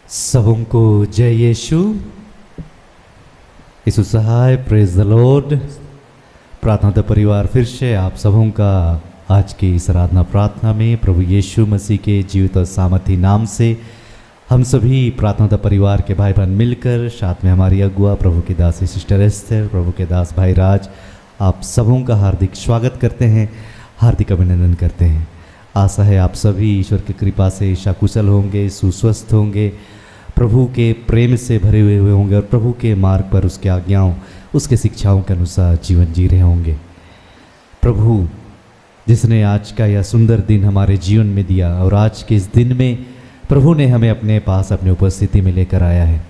सबों को जय यीशु। यीशु सहाय, प्रेज द लॉर्ड। प्रार्थना का परिवार फिर से आप सबों का आज की इस आराधना प्रार्थना में प्रभु यीशु मसीह के जीवित और सामर्थी नाम से हम सभी प्रार्थना का परिवार के भाई बहन मिलकर, साथ में हमारी अगुआ प्रभु के दास सिस्टर एस्तर, प्रभु के दास भाई राज, आप सबों का हार्दिक स्वागत करते हैं, हार्दिक अभिनंदन करते हैं। आशा है आप सभी ईश्वर की कृपा से सकुशल होंगे, सुस्वस्थ होंगे, प्रभु के प्रेम से भरे हुए होंगे और प्रभु के मार्ग पर उसके आज्ञाओं, उसके शिक्षाओं के अनुसार जीवन जी रहे होंगे। प्रभु जिसने आज का यह सुंदर दिन हमारे जीवन में दिया और आज के इस दिन में प्रभु ने हमें अपने पास अपनी उपस्थिति में लेकर आया है।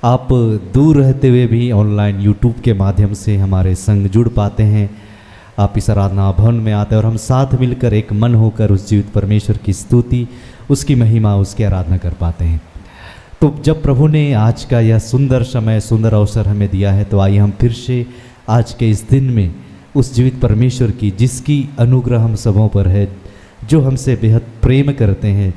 आप दूर रहते हुए भी ऑनलाइन यूट्यूब के माध्यम से हमारे संग जुड़ पाते हैं। आप इस आराधना भवन में आते हैं और हम साथ मिलकर एक मन होकर उस जीवित परमेश्वर की स्तुति, उसकी महिमा, उसकी आराधना कर पाते हैं। तो जब प्रभु ने आज का यह सुंदर समय, सुंदर अवसर हमें दिया है, तो आइए हम फिर से आज के इस दिन में उस जीवित परमेश्वर की, जिसकी अनुग्रह हम सबों पर है, जो हमसे बेहद प्रेम करते हैं,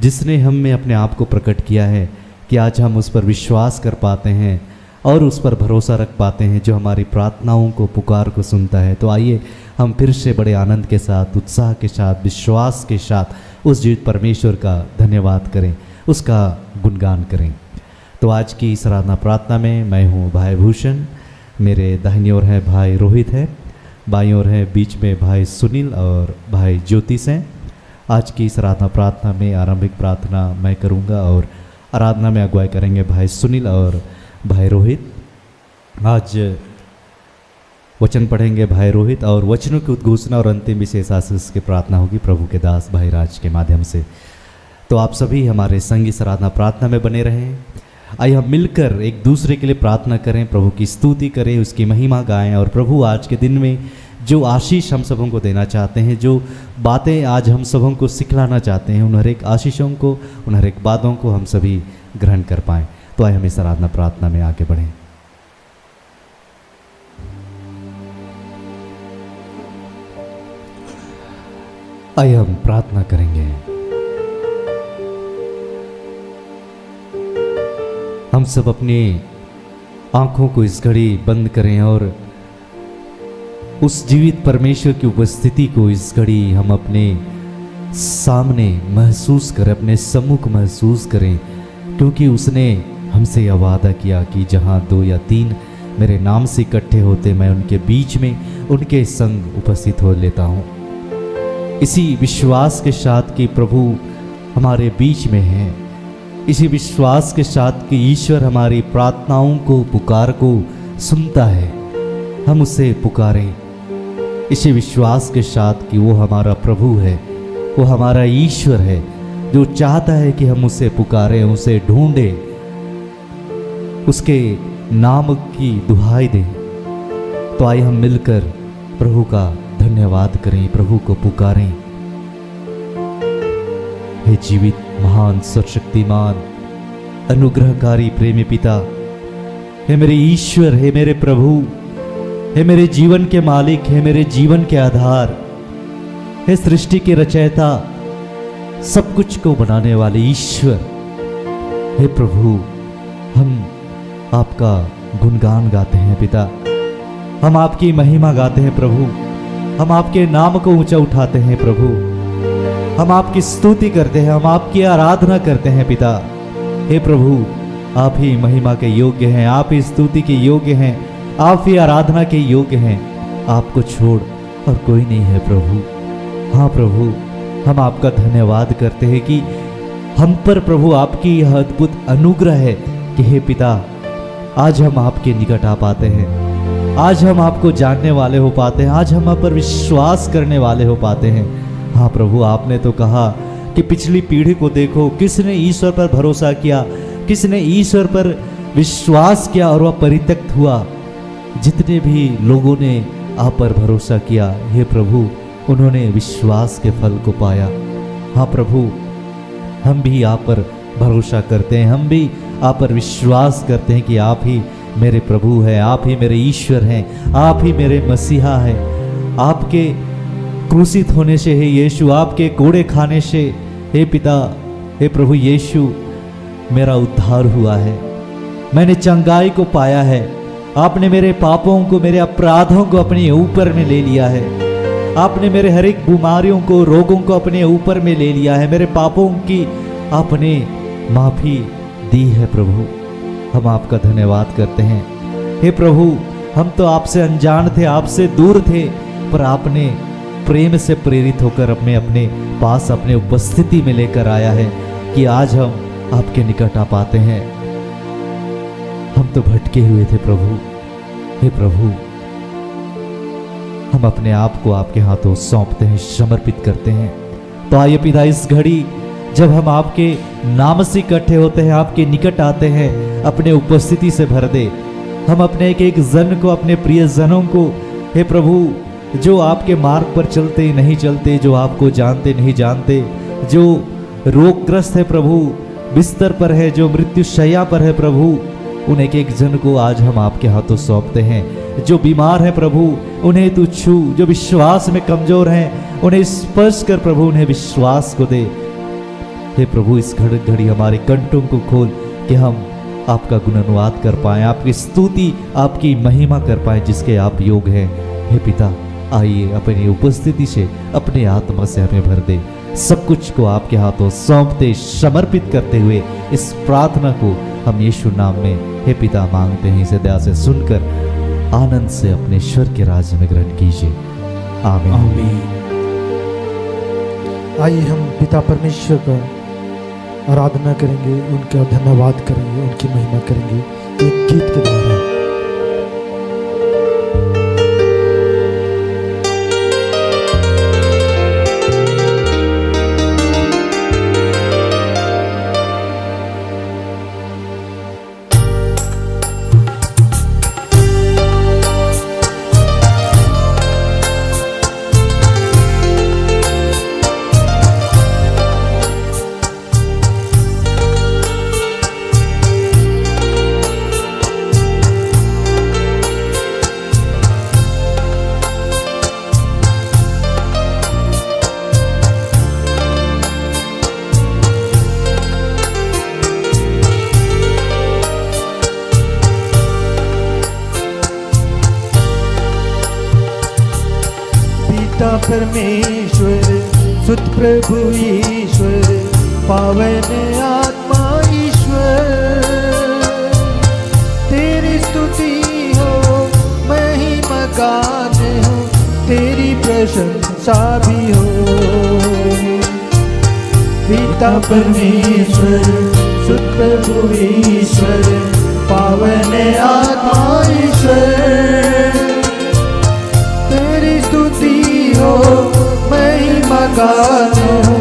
जिसने हम में अपने आप को प्रकट किया है कि आज हम उस पर विश्वास कर पाते हैं और उस पर भरोसा रख पाते हैं, जो हमारी प्रार्थनाओं को, पुकार को सुनता है। तो आइए हम फिर से बड़े आनंद के साथ, उत्साह के साथ, विश्वास के साथ उस जीवित परमेश्वर का धन्यवाद करें, उसका गुणगान करें। तो आज की इस आराधना प्रार्थना में मैं हूँ भाई भूषण, मेरे दाहिनी ओर है भाई रोहित है, बाईं ओर है बीच में भाई सुनील और भाई ज्योतिष हैं। आज की इस आराधना प्रार्थना में आरंभिक प्रार्थना मैं करूँगा और आराधना में अगुवाई करेंगे भाई सुनील और भाई रोहित। आज वचन पढ़ेंगे भाई रोहित और वचनों की उद्घोषणा और अंतिम विशेष आशीष की प्रार्थना होगी प्रभु के दास भाई राज के माध्यम से। तो आप सभी हमारे संग इस आराधना प्रार्थना में बने रहें। आइए हम मिलकर एक दूसरे के लिए प्रार्थना करें, प्रभु की स्तुति करें, उसकी महिमा गाएं और प्रभु आज के दिन में जो आशीष हम सबों को देना चाहते हैं, जो बातें आज हम सबों को सिखलाना चाहते हैं, उन हर एक आशीषों को, उन हर एक बातों को हम सभी ग्रहण कर पाएँ। तो आइए हम इस आराधना प्रार्थना में आगे बढ़ें। आइए हम प्रार्थना करेंगे। हम सब अपनी आंखों को इस घड़ी बंद करें और उस जीवित परमेश्वर की उपस्थिति को इस घड़ी हम अपने सामने महसूस करें, अपने सम्मुख महसूस करें, क्योंकि उसने हमसे यह वादा किया कि जहाँ 2 या 3 मेरे नाम से इकट्ठे होते, मैं उनके बीच में उनके संग उपस्थित हो लेता हूँ। इसी विश्वास के साथ कि प्रभु हमारे बीच में है, इसी विश्वास के साथ कि ईश्वर हमारी प्रार्थनाओं को, पुकार को सुनता है, हम उसे पुकारें। इसी विश्वास के साथ कि वो हमारा प्रभु है, वो हमारा ईश्वर है, जो चाहता है कि हम उसे पुकारें, उसे ढूंढें, उसके नाम की दुहाई दें। तो आइए हम मिलकर प्रभु का धन्यवाद करें, प्रभु को पुकारें। हे जीवित, महान, सर्वशक्तिमान, अनुग्रहकारी, प्रेमी पिता, हे मेरे ईश्वर, हे मेरे प्रभु, हे मेरे जीवन के मालिक, हे मेरे जीवन के आधार, हे सृष्टि के रचयिता, सब कुछ को बनाने वाले ईश्वर, हे प्रभु, हम आपका गुणगान गाते हैं पिता, हम आपकी महिमा गाते हैं प्रभु, हम आपके नाम को ऊंचा उठाते हैं प्रभु, हम आपकी स्तुति करते हैं, हम आपकी आराधना करते हैं पिता। हे प्रभु, आप ही महिमा के योग्य हैं, आप ही स्तुति के योग्य हैं, आप ही आराधना के योग्य हैं। आपको छोड़ और कोई नहीं है प्रभु। हाँ प्रभु, हम आपका धन्यवाद करते हैं कि हम पर प्रभु आपकी यह अद्भुत अनुग्रह है कि हे पिता, आज हम आपके निकट आ पाते हैं, आज हम आपको जानने वाले हो पाते हैं, आज हम आप पर विश्वास करने वाले हो पाते हैं। हाँ प्रभु, आपने तो कहा कि पिछली पीढ़ी को देखो, किसने ईश्वर पर भरोसा किया, किसने ईश्वर पर विश्वास किया और वह परित्यक्त हुआ। जितने भी लोगों ने आप पर भरोसा किया, हे प्रभु, उन्होंने विश्वास के फल को पाया। हाँ प्रभु, हम भी आप पर भरोसा करते हैं, हम भी आप पर विश्वास करते हैं कि आप ही मेरे प्रभु हैं, आप ही मेरे ईश्वर हैं, आप ही मेरे मसीहा हैं। आपके क्रूसित होने से, हे यीशु, आपके कोड़े खाने से, हे पिता, हे प्रभु यीशु, मेरा उद्धार हुआ है, मैंने चंगाई को पाया है। आपने मेरे पापों को, मेरे अपराधों को अपने ऊपर में ले लिया है। आपने मेरे हर एक बीमारियों को, रोगों को अपने ऊपर में ले लिया है। मेरे पापों की आपने माफी दी है प्रभु। हम आपका धन्यवाद करते हैं। हे प्रभु, हम तो आपसे अनजान थे, आपसे दूर थे, पर आपने प्रेम से प्रेरित होकर अपने पास, अपने उपस्थिति में लेकर आया है कि आज हम आपके निकट आ पाते हैं। हम तो भटके हुए थे प्रभु। हे प्रभु, हम अपने आप को आपके हाथों सौंपते हैं, समर्पित करते हैं। तो आइए पिता, इस घड़ी जब हम आपके नाम से इकट्ठे होते हैं, आपके निकट आते हैं, अपने उपस्थिति से भर दे। हम अपने एक एक जन को, अपने प्रियजनों को, हे प्रभु, जो आपके मार्ग पर चलते नहीं चलते, जो आपको जानते नहीं जानते, जो रोगग्रस्त है प्रभु, बिस्तर पर है, जो मृत्यु शैया पर है प्रभु, उन एक एक जन को आज हम आपके हाथों सौंपते हैं। जो बीमार है प्रभु, उन्हें तू छू। जो विश्वास में कमजोर हैं, उन्हें स्पर्श कर प्रभु, उन्हें विश्वास को दे। हे प्रभु, इस घड़ी हमारे कंठों को खोल कि हम आपका गुणानुवाद कर पाएं, आपकी स्तुति, आपकी महिमा कर पाएं, जिसके आप योग हैं। हे पिता, आइए अपनी उपस्थिति से, अपने आत्मा से हमें भर दे। सब कुछ को आपके हाथों सौंपते, समर्पित करते हुए इस प्रार्थना को हम यीशु नाम में, हे पिता, मांगते हैं। इसे दया से सुनकर आनंद से अपने ईश्वर के राज्य में ग्रहण कीजिए। आमीन। आमीन। आइए हम पिता परमेश्वर का आराधना करेंगे, उनका धन्यवाद करेंगे, उनकी महिमा करेंगे एक गीत के द्वारा। परमेश्वर, सुत प्रभु ईश्वर, पावन आत्मा ईश्वर, तेरी स्तुति हो, महिमा गान हो, तेरी प्रशंसा भी हो। पिता परमेश्वर, सुत प्रभु ईश्वर, पावन आत्मा ईश्वर, तेरी स्तुति हो, महिमा गान हो,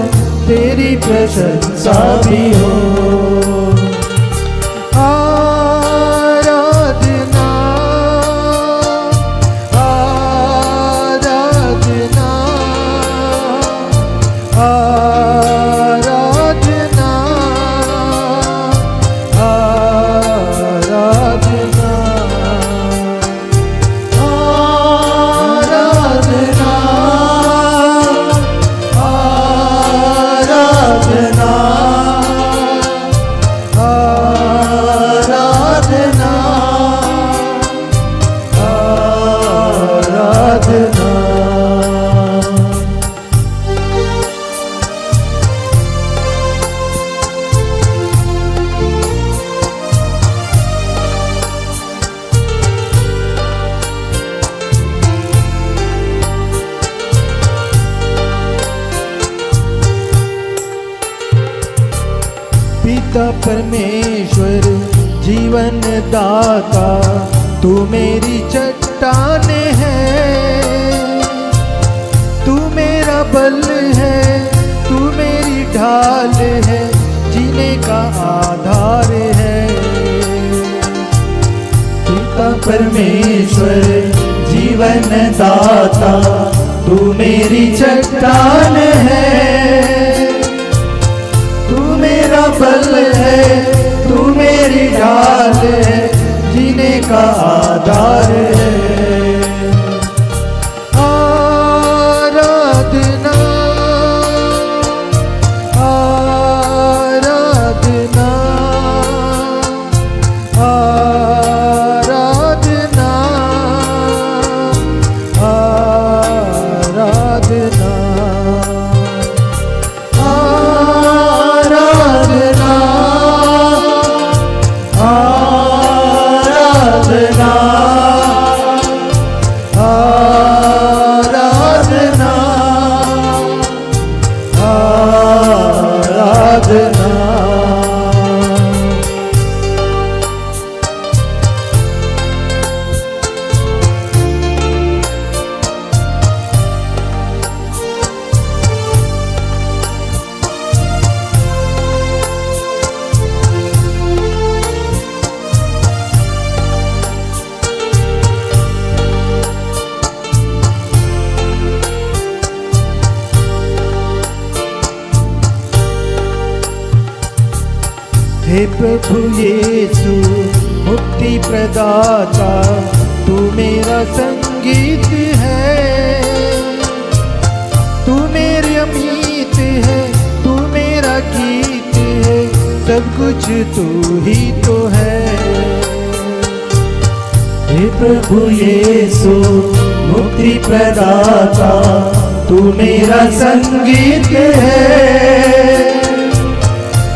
तेरी प्रशंसा भी हो। आराधना, आराधना, आराधना, आराधना, पिता परमेश्वर, जीवन दाता, तू मेरी चट्टान है, तू मेरा बल है, तू मेरी ढाल है, जीने का आधार है। पिता परमेश्वर, जीवन दाता, तू मेरी चट्टान है, तू मेरा बल है, तू मेरी ढाल है, जीने का आधार है। आराधना, आराधना, हे प्रभु यीशु मुक्ति प्रदाता, तू मेरा संगीत है, तू मेरी अमीत है, तू मेरा गीत है, सब कुछ तू ही तो है। हे प्रभु यीशु मुक्ति प्रदाता, तू मेरा संगीत है,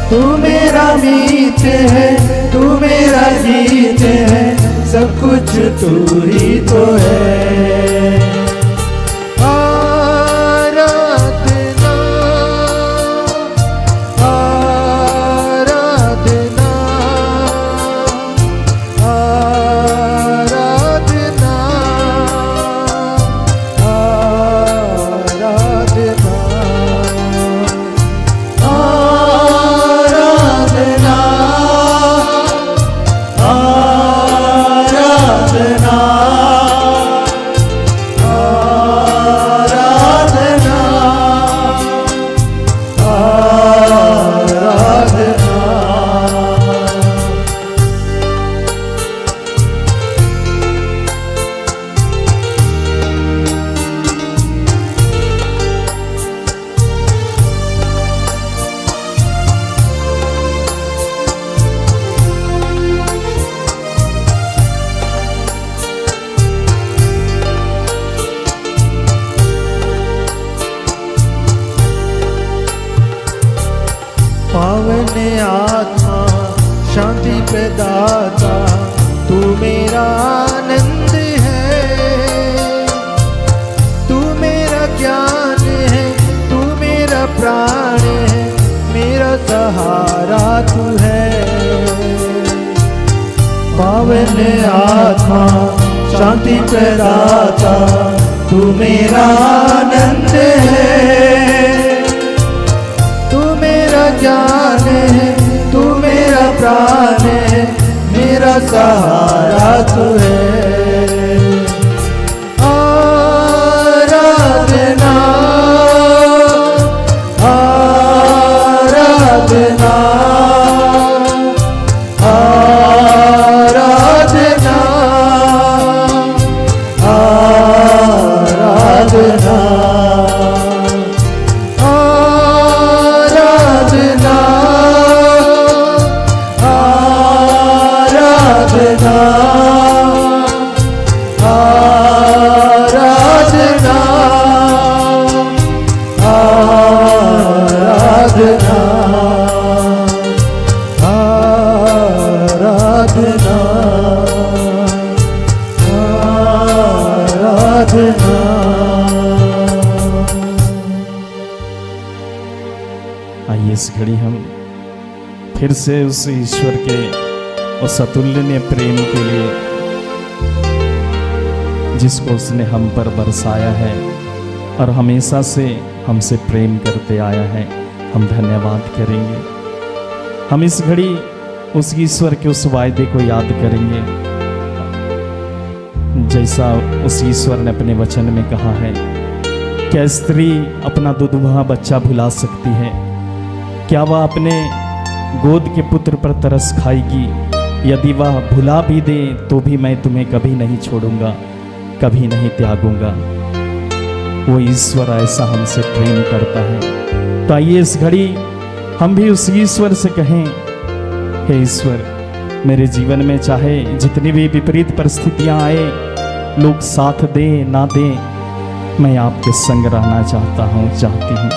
तू मेरा मीत है, तू मेरा गीत है, सब कुछ तू ही तो है। आराधना आराधना आराधना पावन आत्मा शांति प्रदाता, तू मेरा आनंद है, तू मेरा ज्ञान है, तू मेरा प्राण है, मेरा सहारा तू है। पावन आत्मा शांति प्रदाता, तू मेरा आनंद है, ज्ञान है, तू मेरा प्राण है, मेरा सहारा तू है। आराधना आराधना आराधना आराधना आइए इस घड़ी हम फिर से उस ईश्वर के उस अतुलनीय प्रेम के लिए, जिसको उसने हम पर बरसाया है और हमेशा से हमसे प्रेम करते आया है, हम धन्यवाद करेंगे। हम इस घड़ी उस ईश्वर के उस वायदे को याद करेंगे, जैसा उस ईश्वर ने अपने वचन में कहा है। क्या स्त्री अपना दुधुआ बच्चा भुला सकती है? क्या वह अपने गोद के पुत्र पर तरस खाएगी? यदि वह भुला भी दे तो भी मैं तुम्हें कभी नहीं छोड़ूंगा, कभी नहीं त्यागूंगा। वो ईश्वर ऐसा हमसे प्रेम करता है। तो आइए इस घड़ी हम भी उस ईश्वर से कहें, हे ईश्वर, मेरे जीवन में चाहे जितनी भी विपरीत परिस्थितियां आए, लोग साथ दे ना दे, मैं आपके संग रहना चाहता हूँ, चाहती हूँ।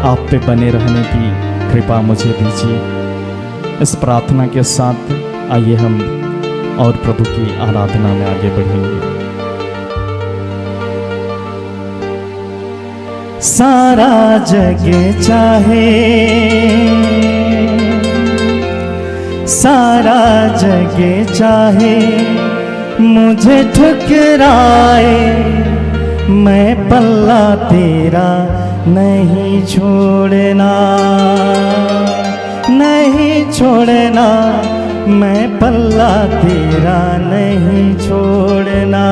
आप पे बने रहने की कृपा मुझे दीजिए। इस प्रार्थना के साथ आइए हम और प्रभु की आराधना में आगे बढ़ेंगे। सारा जग चाहे, सारा जग चाहे मुझे ठुकराए, मैं पल्ला तेरा नहीं छोड़ना, नहीं छोड़ना, मैं पल्ला तेरा नहीं छोड़ना।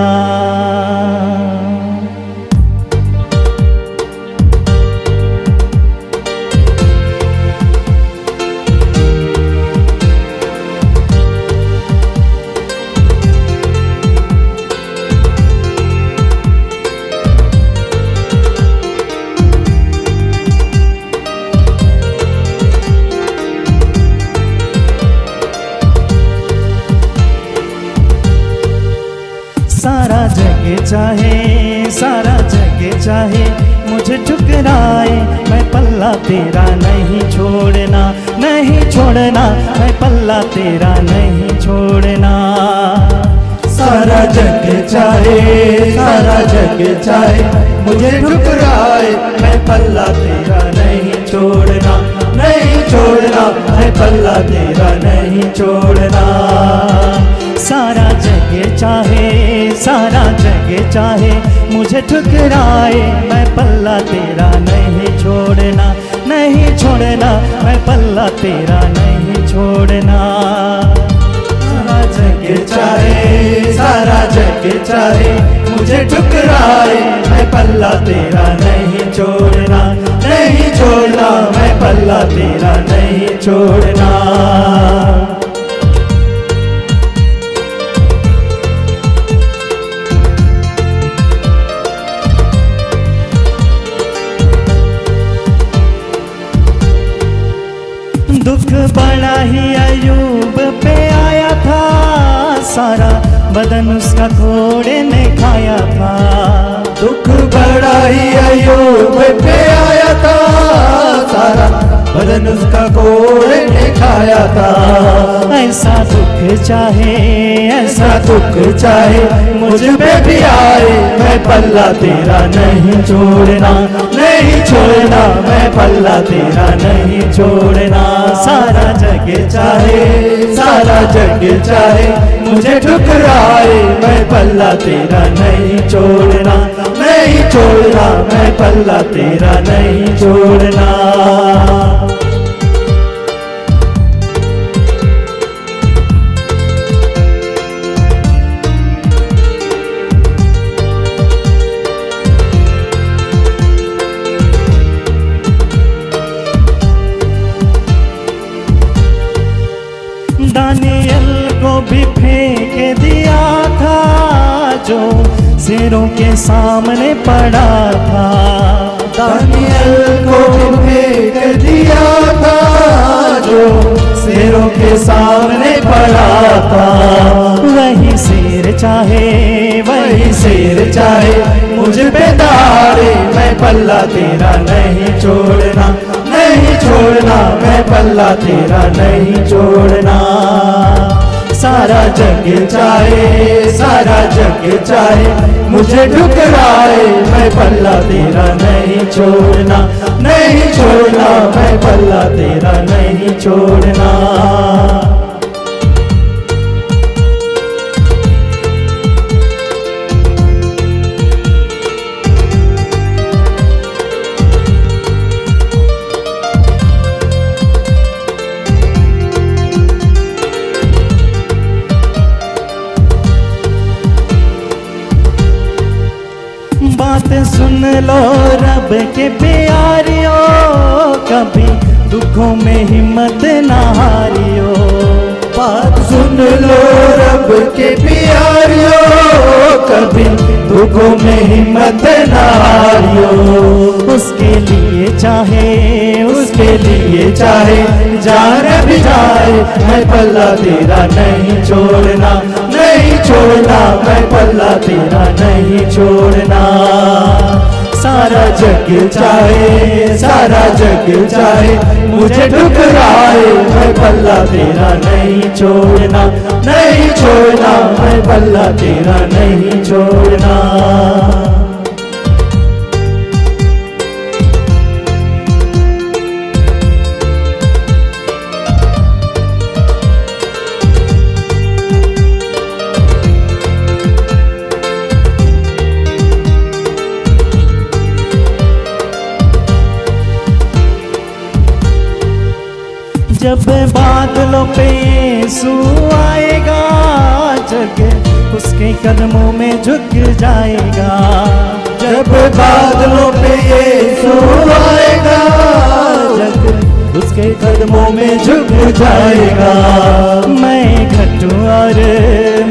चाहे सारा जग चाहे मुझे ठुकराए, मैं पल्ला तेरा नहीं छोड़ना, नहीं छोड़ना, मैं पल्ला तेरा नहीं छोड़ना। सारा जग चाहे, सारा जग चाहे मुझे ठुकराए, मैं पल्ला तेरा नहीं छोड़ना, नहीं छोड़ना, मैं पल्ला तेरा नहीं छोड़ना। सारा जग चाहे, सारा जग चाहे मुझे ठुकराए, मैं पल्ला तेरा नहीं छोड़ना, नहीं छोड़ना, मैं पल्ला तेरा नहीं छोड़ना। सारा जग चाहे, सारा जग चाहे मुझे ठुकराए, मैं पल्ला तेरा नहीं छोड़ना, नहीं छोड़ना, मैं पल्ला तेरा नहीं छोड़ना। दुख बड़ा ही अयूब पे आया था, सारा बदन उसका घोड़े ने खाया था। दुख बड़ा ही अयूब पे आया था, सारा बदन उसका घोड़े ने खाया था। ऐसा दुख चाहे, ऐसा दुख चाहे मुझ पे भी आए, मैं पल्ला तेरा नहीं छोड़ना, नहीं छोड़ना, मैं पल्ला तेरा नहीं छोड़ना। सारा जग चाहे, सारा जग चाहे मुझे ठुकराए, मैं पल्ला तेरा नहीं छोड़ना, नहीं छोड़ना, मैं पल्ला तेरा नहीं छोड़ना। दानियल को भी फेंक दिया था, जो शेरों के सामने पड़ा था। दानियल को भी फेंक दिया था, जो शेरों के सामने पड़ा था। वही शेर चाहे, वही शेर चाहे मुझ पे दाड़े, मैं पल्ला तेरा नहीं छोड़ना, नहीं छोड़ना, मैं पल्ला तेरा नहीं छोड़ना। सारा जग चाहे, सारा जग चाहे मुझे ठुकराए, मैं पल्ला तेरा नहीं छोड़ना, नहीं छोड़ना, मैं पल्ला तेरा नहीं छोड़ना। बात सुन लो रब के प्यारियो, कभी दुखों में हिम्मत ना हारियो। बात सुन लो रब के प्यारियो, कभी दुखों में हिम्मत ना हारियो। उसके लिए चाहे, उसके लिए चाहे जान भी जाए, मैं पल्ला तेरा नहीं छोड़ना, नहीं छोड़ना, मैं पल्ला तेरा नहीं छोड़ना। सारा जग चाहे, सारा जग चाहे मुझे ठुकराए, मैं पल्ला तेरा नहीं छोड़ना, नहीं छोड़ना, मैं पल्ला तेरा नहीं छोड़ना। जब बादलों पे यीशु आएगा, जग उसके कदमों में झुक जाएगा। जब बादलों पे यीशु आएगा, जग उसके कदमों में झुक जाएगा। मैं घटूं और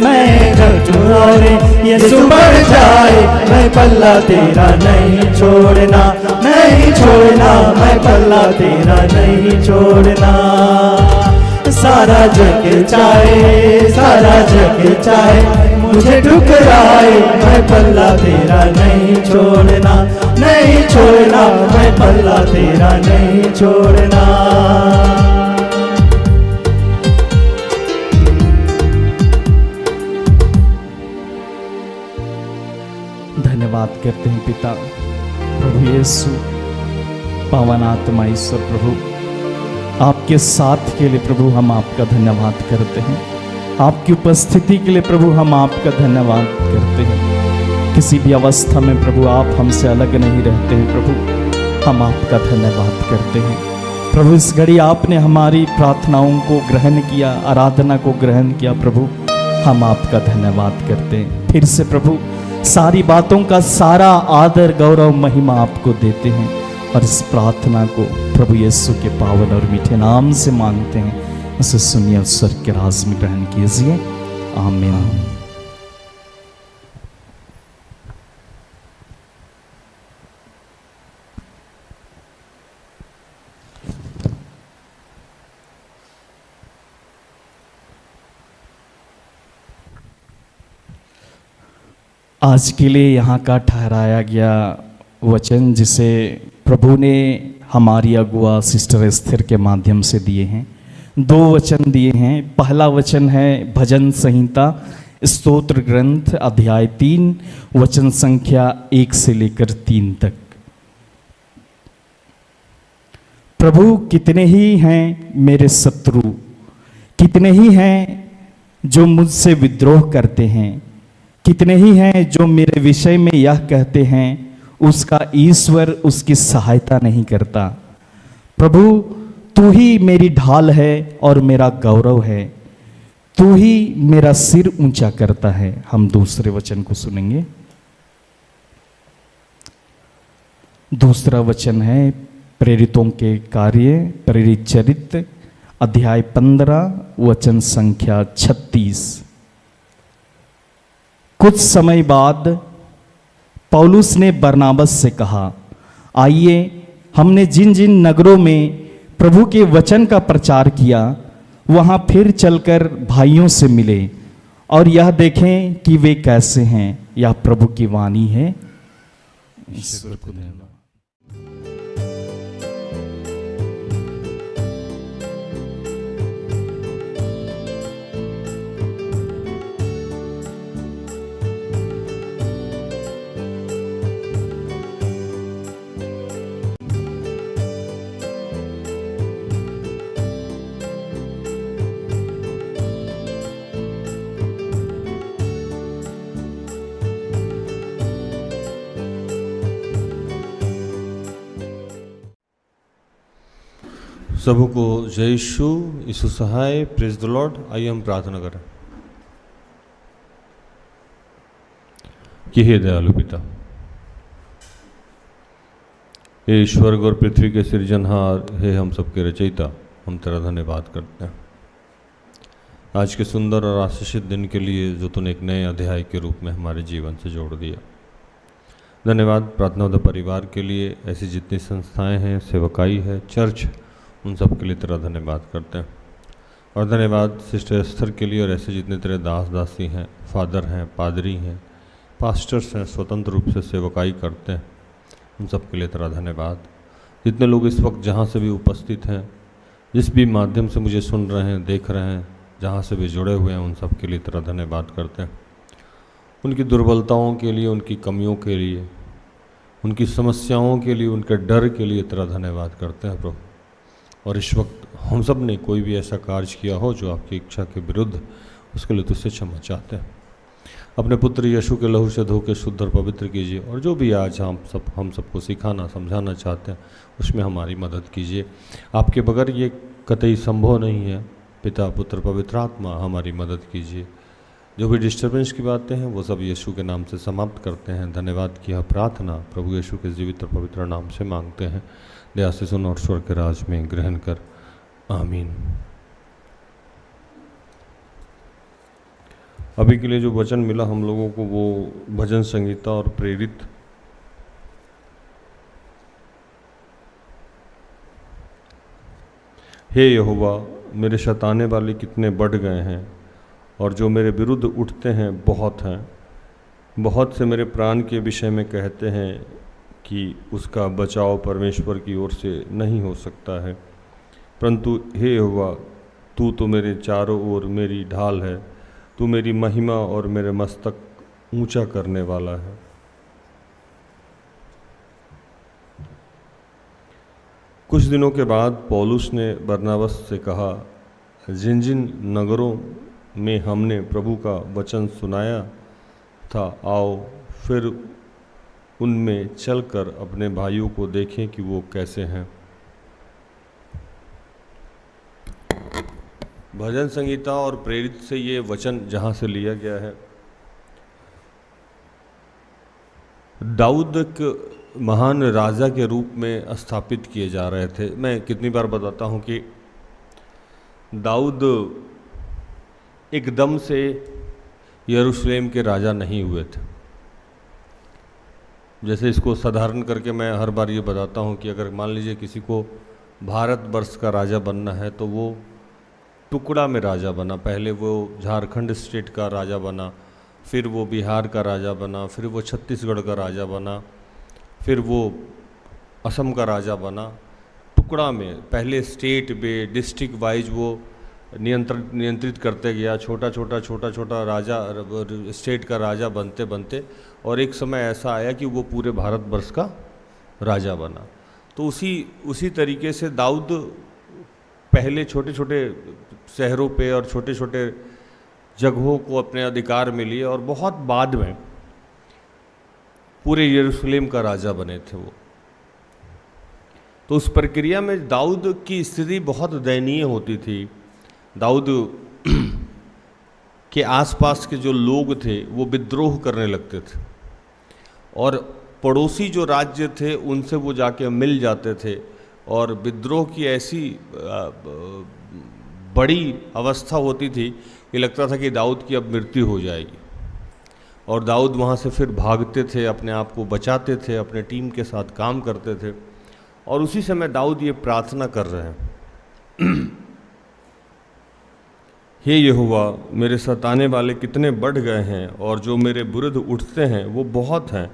मैं घटूं और यीशु बढ़ जाए, मैं पल्ला तेरा नहीं छोड़ना, नहीं छोड़ना, मैं पल्ला तेरा नहीं छोड़ना। सारा जग चाहे, सारा जग चाहे मुझे ठुकराए, मैं पल्ला तेरा नहीं छोड़ना, नहीं छोड़ना, मैं पल्ला तेरा नहीं छोड़ना। धन्यवाद करते हैं पिता प्रभु यीशु, पावन आत्मा ईश्वर प्रभु, आपके साथ के लिए प्रभु हम आपका धन्यवाद करते हैं। आपकी उपस्थिति के लिए प्रभु हम आपका धन्यवाद करते हैं। किसी भी अवस्था में प्रभु आप हमसे अलग नहीं रहते हैं प्रभु, हम आपका धन्यवाद करते हैं। प्रभु इस घड़ी आपने हमारी प्रार्थनाओं को ग्रहण किया, आराधना को ग्रहण किया प्रभु, हम आपका धन्यवाद करते हैं। फिर से प्रभु सारी बातों का सारा आदर गौरव महिमा आपको देते हैं और इस प्रार्थना को प्रभु यीशु के पावन और मीठे नाम से मांगते हैं। उसे सुनिए और स्वर्ग के राज में ग्रहण कीजिए। आमीन। आज के लिए यहाँ का ठहराया गया वचन जिसे प्रभु ने हमारी अगुआ सिस्टर एस्थर के माध्यम से दिए हैं, दो वचन दिए हैं। पहला वचन है भजन संहिता स्तोत्र ग्रंथ अध्याय 3 वचन संख्या 1 से लेकर 3 तक। प्रभु कितने ही हैं मेरे शत्रु, कितने ही हैं जो मुझसे विद्रोह करते हैं, कितने ही हैं जो मेरे विषय में यह कहते हैं उसका ईश्वर उसकी सहायता नहीं करता। प्रभु तू ही मेरी ढाल है और मेरा गौरव है, तू ही मेरा सिर ऊंचा करता है। हम दूसरे वचन को सुनेंगे। दूसरा वचन है प्रेरितों के कार्य प्रेरित चरित्र अध्याय 15 वचन संख्या 36। कुछ समय बाद पौलुस ने बरनाबस से कहा, आइए हमने जिन जिन नगरों में प्रभु के वचन का प्रचार किया वहां फिर चलकर भाइयों से मिले और यह देखें कि वे कैसे हैं। यह प्रभु की वाणी है। ईश्वर को धन्यवाद। सबको जय यीशु, यीशु सहाय, प्रेज द लॉर्ड। आइए हम प्रार्थना करें। कि हे दयालु पिता, हे स्वर्ग और पृथ्वी के सृजनहार, हे हम सबके रचयिता, हम तेरा धन्यवाद करते हैं आज के सुंदर और आशीषित दिन के लिए जो तूने एक नए अध्याय के रूप में हमारे जीवन से जोड़ दिया। धन्यवाद प्रार्थना परिवार के लिए, ऐसी जितनी संस्थाएं हैं, सेवकाई है, चर्च, उन सब के लिए तेरा धन्यवाद करते हैं। और धन्यवाद सिस्टर एस्थर के लिए और ऐसे जितने तेरे दास दासी हैं, फादर हैं, पादरी हैं, पास्टर्स हैं, स्वतंत्र रूप से सेवकाई करते हैं, उन सब के लिए तेरा धन्यवाद। जितने लोग इस वक्त जहाँ से भी उपस्थित हैं, जिस भी माध्यम से मुझे सुन रहे हैं, देख रहे हैं, जहाँ से भी जुड़े हुए हैं, उन सब के लिए तेरा धन्यवाद करते हैं। उनकी दुर्बलताओं के लिए, उनकी कमियों के लिए, उनकी समस्याओं के लिए, उनके डर के लिए तेरा धन्यवाद करते हैं प्रभु। और इस वक्त हम सब ने कोई भी ऐसा कार्य किया हो जो आपकी इच्छा के विरुद्ध, उसके लिए तुझसे क्षमा चाहते हैं। अपने पुत्र यीशु के लहू से धो के शुद्ध और पवित्र कीजिए, और जो भी आज हम सबको सिखाना समझाना चाहते हैं उसमें हमारी मदद कीजिए। आपके बगैर ये कतई संभव नहीं है। पिता, पुत्र, पवित्र आत्मा, हमारी मदद कीजिए। जो भी डिस्टर्बेंस की बातें हैं वो सब यीशु के नाम से समाप्त करते हैं। धन्यवाद की प्रार्थना प्रभु यीशु के जीवित और पवित्र नाम से मांगते हैं। दया से सुन और स्वर्ग के राज में ग्रहण कर। आमीन। अभी के लिए जो वचन मिला हम लोगों को, वो भजन संगीता और प्रेरित हे यहोवा मेरे शताने वाले कितने बढ़ गए हैं, और जो मेरे विरुद्ध उठते हैं बहुत हैं। बहुत से मेरे प्राण के विषय में कहते हैं कि उसका बचाव परमेश्वर की ओर से नहीं हो सकता है। परंतु हे यहोवा, तू तो मेरे चारों ओर मेरी ढाल है, तू मेरी महिमा और मेरे मस्तक ऊंचा करने वाला है। कुछ दिनों के बाद पौलुस ने बरनबास से कहा, जिन जिन नगरों में हमने प्रभु का वचन सुनाया था, आओ फिर उनमें चलकर अपने भाइयों को देखें कि वो कैसे हैं। भजन संगीता और प्रेरित से ये वचन जहाँ से लिया गया है, दाऊद एक महान राजा के रूप में स्थापित किए जा रहे थे। मैं कितनी बार बताता हूँ कि दाऊद एकदम से यरूशलेम के राजा नहीं हुए थे। जैसे इसको साधारण करके मैं हर बार ये बताता हूँ कि अगर मान लीजिए किसी को भारतवर्ष का राजा बनना है तो वो टुकड़ा में राजा बना। पहले वो झारखंड स्टेट का राजा बना, फिर वो बिहार का राजा बना, फिर वो छत्तीसगढ़ का राजा बना, फिर वो असम का राजा बना। टुकड़ा में पहले स्टेट में डिस्ट्रिक्ट वाइज वो नियंत्रित करते गया। छोटा छोटा राजा स्टेट का राजा बनते बनते और एक समय ऐसा आया कि वो पूरे भारतवर्ष का राजा बना। तो उसी तरीके से दाऊद पहले छोटे छोटे शहरों पे और छोटे छोटे जगहों को अपने अधिकार में लिए और बहुत बाद में पूरे यरूशलेम का राजा बने थे वो। तो उस प्रक्रिया में दाऊद की स्थिति बहुत दयनीय होती थी। दाऊद के आसपास के जो लोग थे वो विद्रोह करने लगते थे और पड़ोसी जो राज्य थे उनसे वो जाके मिल जाते थे और विद्रोह की ऐसी बड़ी अवस्था होती थी कि लगता था कि दाऊद की अब मृत्यु हो जाएगी। और दाऊद वहाँ से फिर भागते थे, अपने आप को बचाते थे, अपने टीम के साथ काम करते थे। और उसी समय दाऊद ये प्रार्थना कर रहे हैं, हे यहोवा, मेरे सताने वाले कितने बढ़ गए हैं और जो मेरे विरुद्ध उठते हैं वो बहुत हैं।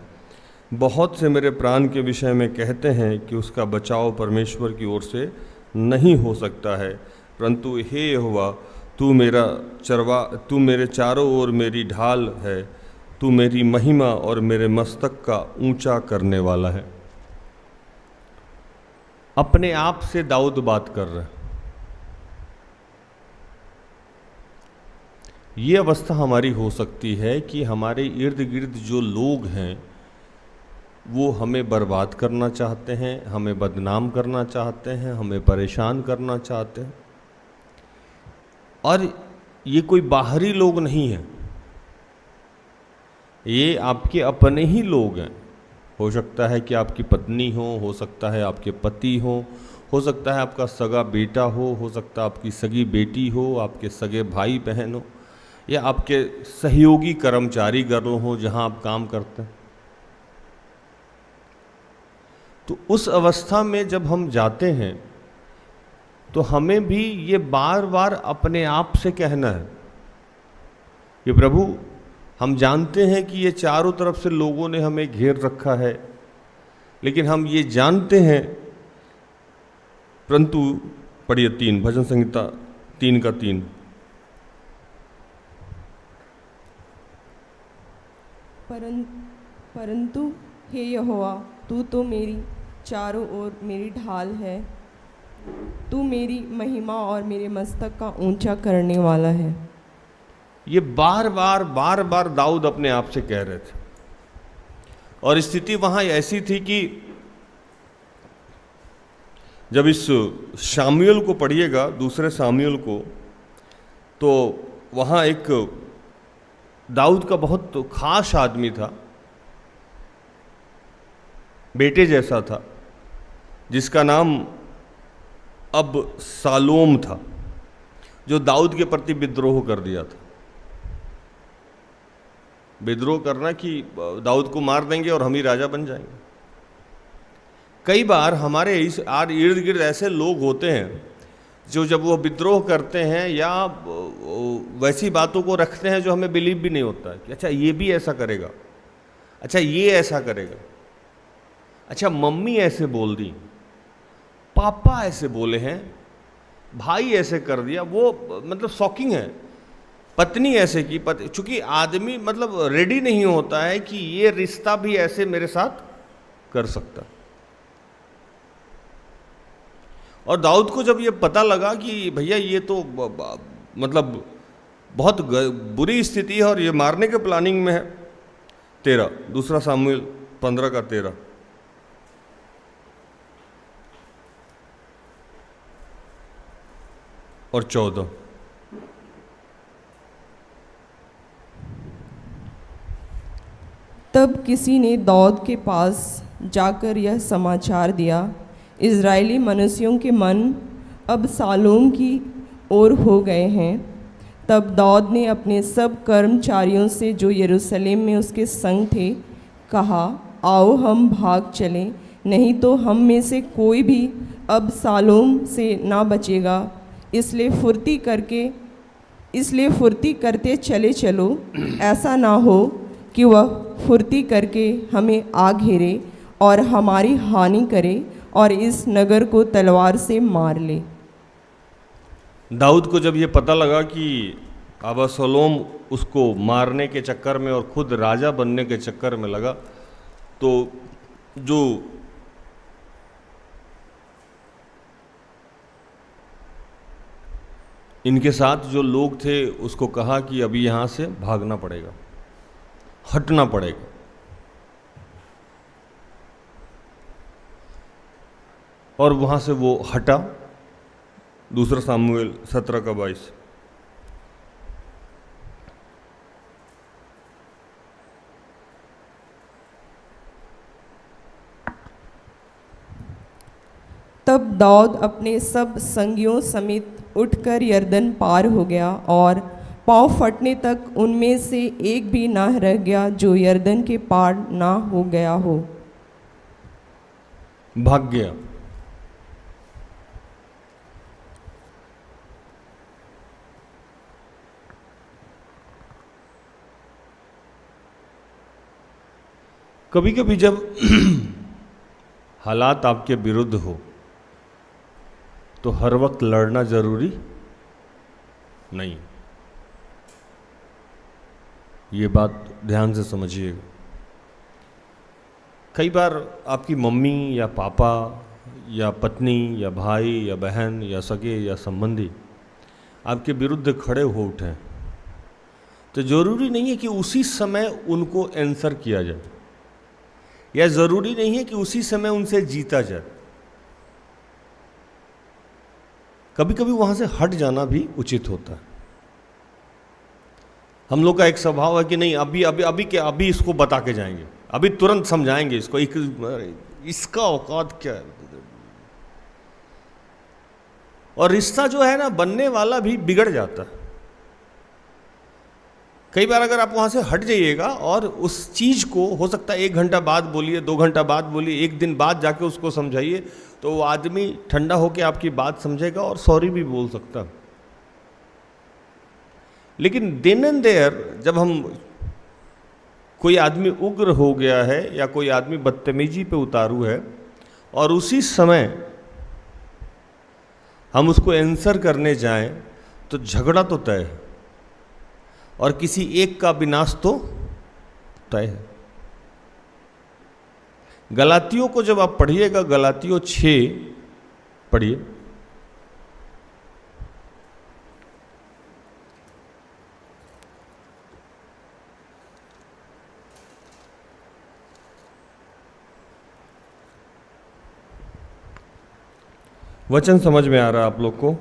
बहुत से मेरे प्राण के विषय में कहते हैं कि उसका बचाव परमेश्वर की ओर से नहीं हो सकता है। परंतु हे यहोवा, तू मेरे चारों ओर मेरी ढाल है, तू मेरी महिमा और मेरे मस्तक का ऊंचा करने वाला है। अपने आप से दाऊद बात कर रहे हैं। ये अवस्था हमारी हो सकती है कि हमारे इर्द गिर्द जो लोग हैं वो हमें बर्बाद करना चाहते हैं, हमें बदनाम करना चाहते हैं, हमें परेशान करना चाहते हैं। और ये कोई बाहरी लोग नहीं हैं, ये आपके अपने ही लोग हैं। हो सकता है कि आपकी पत्नी हो सकता है आपके पति हो सकता है आपका सगा बेटा हो सकता है आपकी सगी बेटी हो, आपके सगे भाई बहन हो, या आपके सहयोगी कर्मचारी गर्ल हो जहां आप काम करते हैं। तो उस अवस्था में जब हम जाते हैं तो हमें भी ये बार बार अपने आप से कहना है कि प्रभु, हम जानते हैं कि ये चारों तरफ से लोगों ने हमें घेर रखा है, लेकिन हम ये जानते हैं, परंतु पढ़िए 3 भजन संहिता 3:3। परंतु हे यहोवा, तू तो मेरी चारों ओर मेरी ढाल है, तू मेरी महिमा और मेरे मस्तक का ऊंचा करने वाला है। ये बार बार दाऊद अपने आप से कह रहे थे। और स्थिति वहां ऐसी थी कि जब इस शामुएल को पढ़िएगा, दूसरे शामुएल को, तो वहां एक दाऊद का बहुत खास आदमी था, बेटे जैसा था, जिसका नाम अब सालोम था, जो दाऊद के प्रति विद्रोह कर दिया था। विद्रोह करना कि दाऊद को मार देंगे और हम ही राजा बन जाएंगे। कई बार हमारे इस इर्द गिर्द ऐसे लोग होते हैं जब वो विद्रोह करते हैं या वैसी बातों को रखते हैं जो हमें बिलीव भी नहीं होता है कि अच्छा ये भी ऐसा करेगा, अच्छा ये ऐसा करेगा, अच्छा मम्मी ऐसे बोल दी, पापा ऐसे बोले हैं, भाई ऐसे कर दिया, वो मतलब शॉकिंग है। पत्नी ऐसे की, चूंकि आदमी मतलब रेडी नहीं होता है कि ये रिश्ता भी ऐसे मेरे साथ कर सकता। और दाऊद को जब ये पता लगा कि भैया ये तो मतलब बहुत बुरी स्थिति है और ये मारने के प्लानिंग में है, 2 सामुएल 15:13 और 14। तब किसी ने दाऊद के पास जाकर यह समाचार दिया, इज़राइली मनुष्यों के मन अबशालोम की ओर हो गए हैं। तब दाऊद ने अपने सब कर्मचारियों से जो यरूशलेम में उसके संग थे कहा, आओ हम भाग चलें, नहीं तो हम में से कोई भी अबशालोम से ना बचेगा। इसलिए फुर्ती करते चले चलो, ऐसा ना हो कि वह फुर्ती करके हमें आ घेरे और हमारी हानि करे और इस नगर को तलवार से मार ले। दाऊद को जब ये पता लगा कि अबशालोम उसको मारने के चक्कर में और खुद राजा बनने के चक्कर में लगा, तो जो इनके साथ जो लोग थे उसको कहा कि अभी यहाँ से भागना पड़ेगा, हटना पड़ेगा। और वहाँ से वो हटा। 2 सामुएल 17:22। तब दाऊद अपने सब संगियों समेत उठकर यरदन पार हो गया और पाँव फटने तक उनमें से एक भी ना रह गया जो यरदन के पार ना हो गया हो। भाग गया। कभी कभी जब हालात आपके विरुद्ध हो तो हर वक्त लड़ना जरूरी नहीं। ये बात ध्यान से समझिएगा। कई बार आपकी मम्मी या पापा या पत्नी या भाई या बहन या सगे या संबंधी आपके विरुद्ध खड़े हो उठे, तो ज़रूरी नहीं है कि उसी समय उनको आंसर किया जाए, या ज़रूरी नहीं है कि उसी समय उनसे जीता जाए। कभी कभी वहाँ से हट जाना भी उचित होता है। हम लोग का एक स्वभाव है कि नहीं, अभी इसको बता के जाएंगे, अभी तुरंत समझाएंगे इसको, इसका औकात क्या है। और रिश्ता जो है ना बनने वाला भी बिगड़ जाता है। कई बार अगर आप वहाँ से हट जाइएगा और उस चीज़ को हो सकता है 1 घंटा बाद बोलिए, 2 घंटा बाद बोलिए, 1 दिन बाद जाके उसको समझाइए, तो वो आदमी ठंडा होकर आपकी बात समझेगा और सॉरी भी बोल सकता। लेकिन देन एंड देयर जब हम कोई आदमी उग्र हो गया है या कोई आदमी बदतमीजी पे उतारू है और उसी समय हम उसको आंसर करने जाएं तो झगड़ा तो तय है और किसी एक का विनाश तो तय है। गलातियों को जब आप पढ़िएगा, गलातियों 6 पढ़िए। वचन समझ में आ रहा है आप लोग को?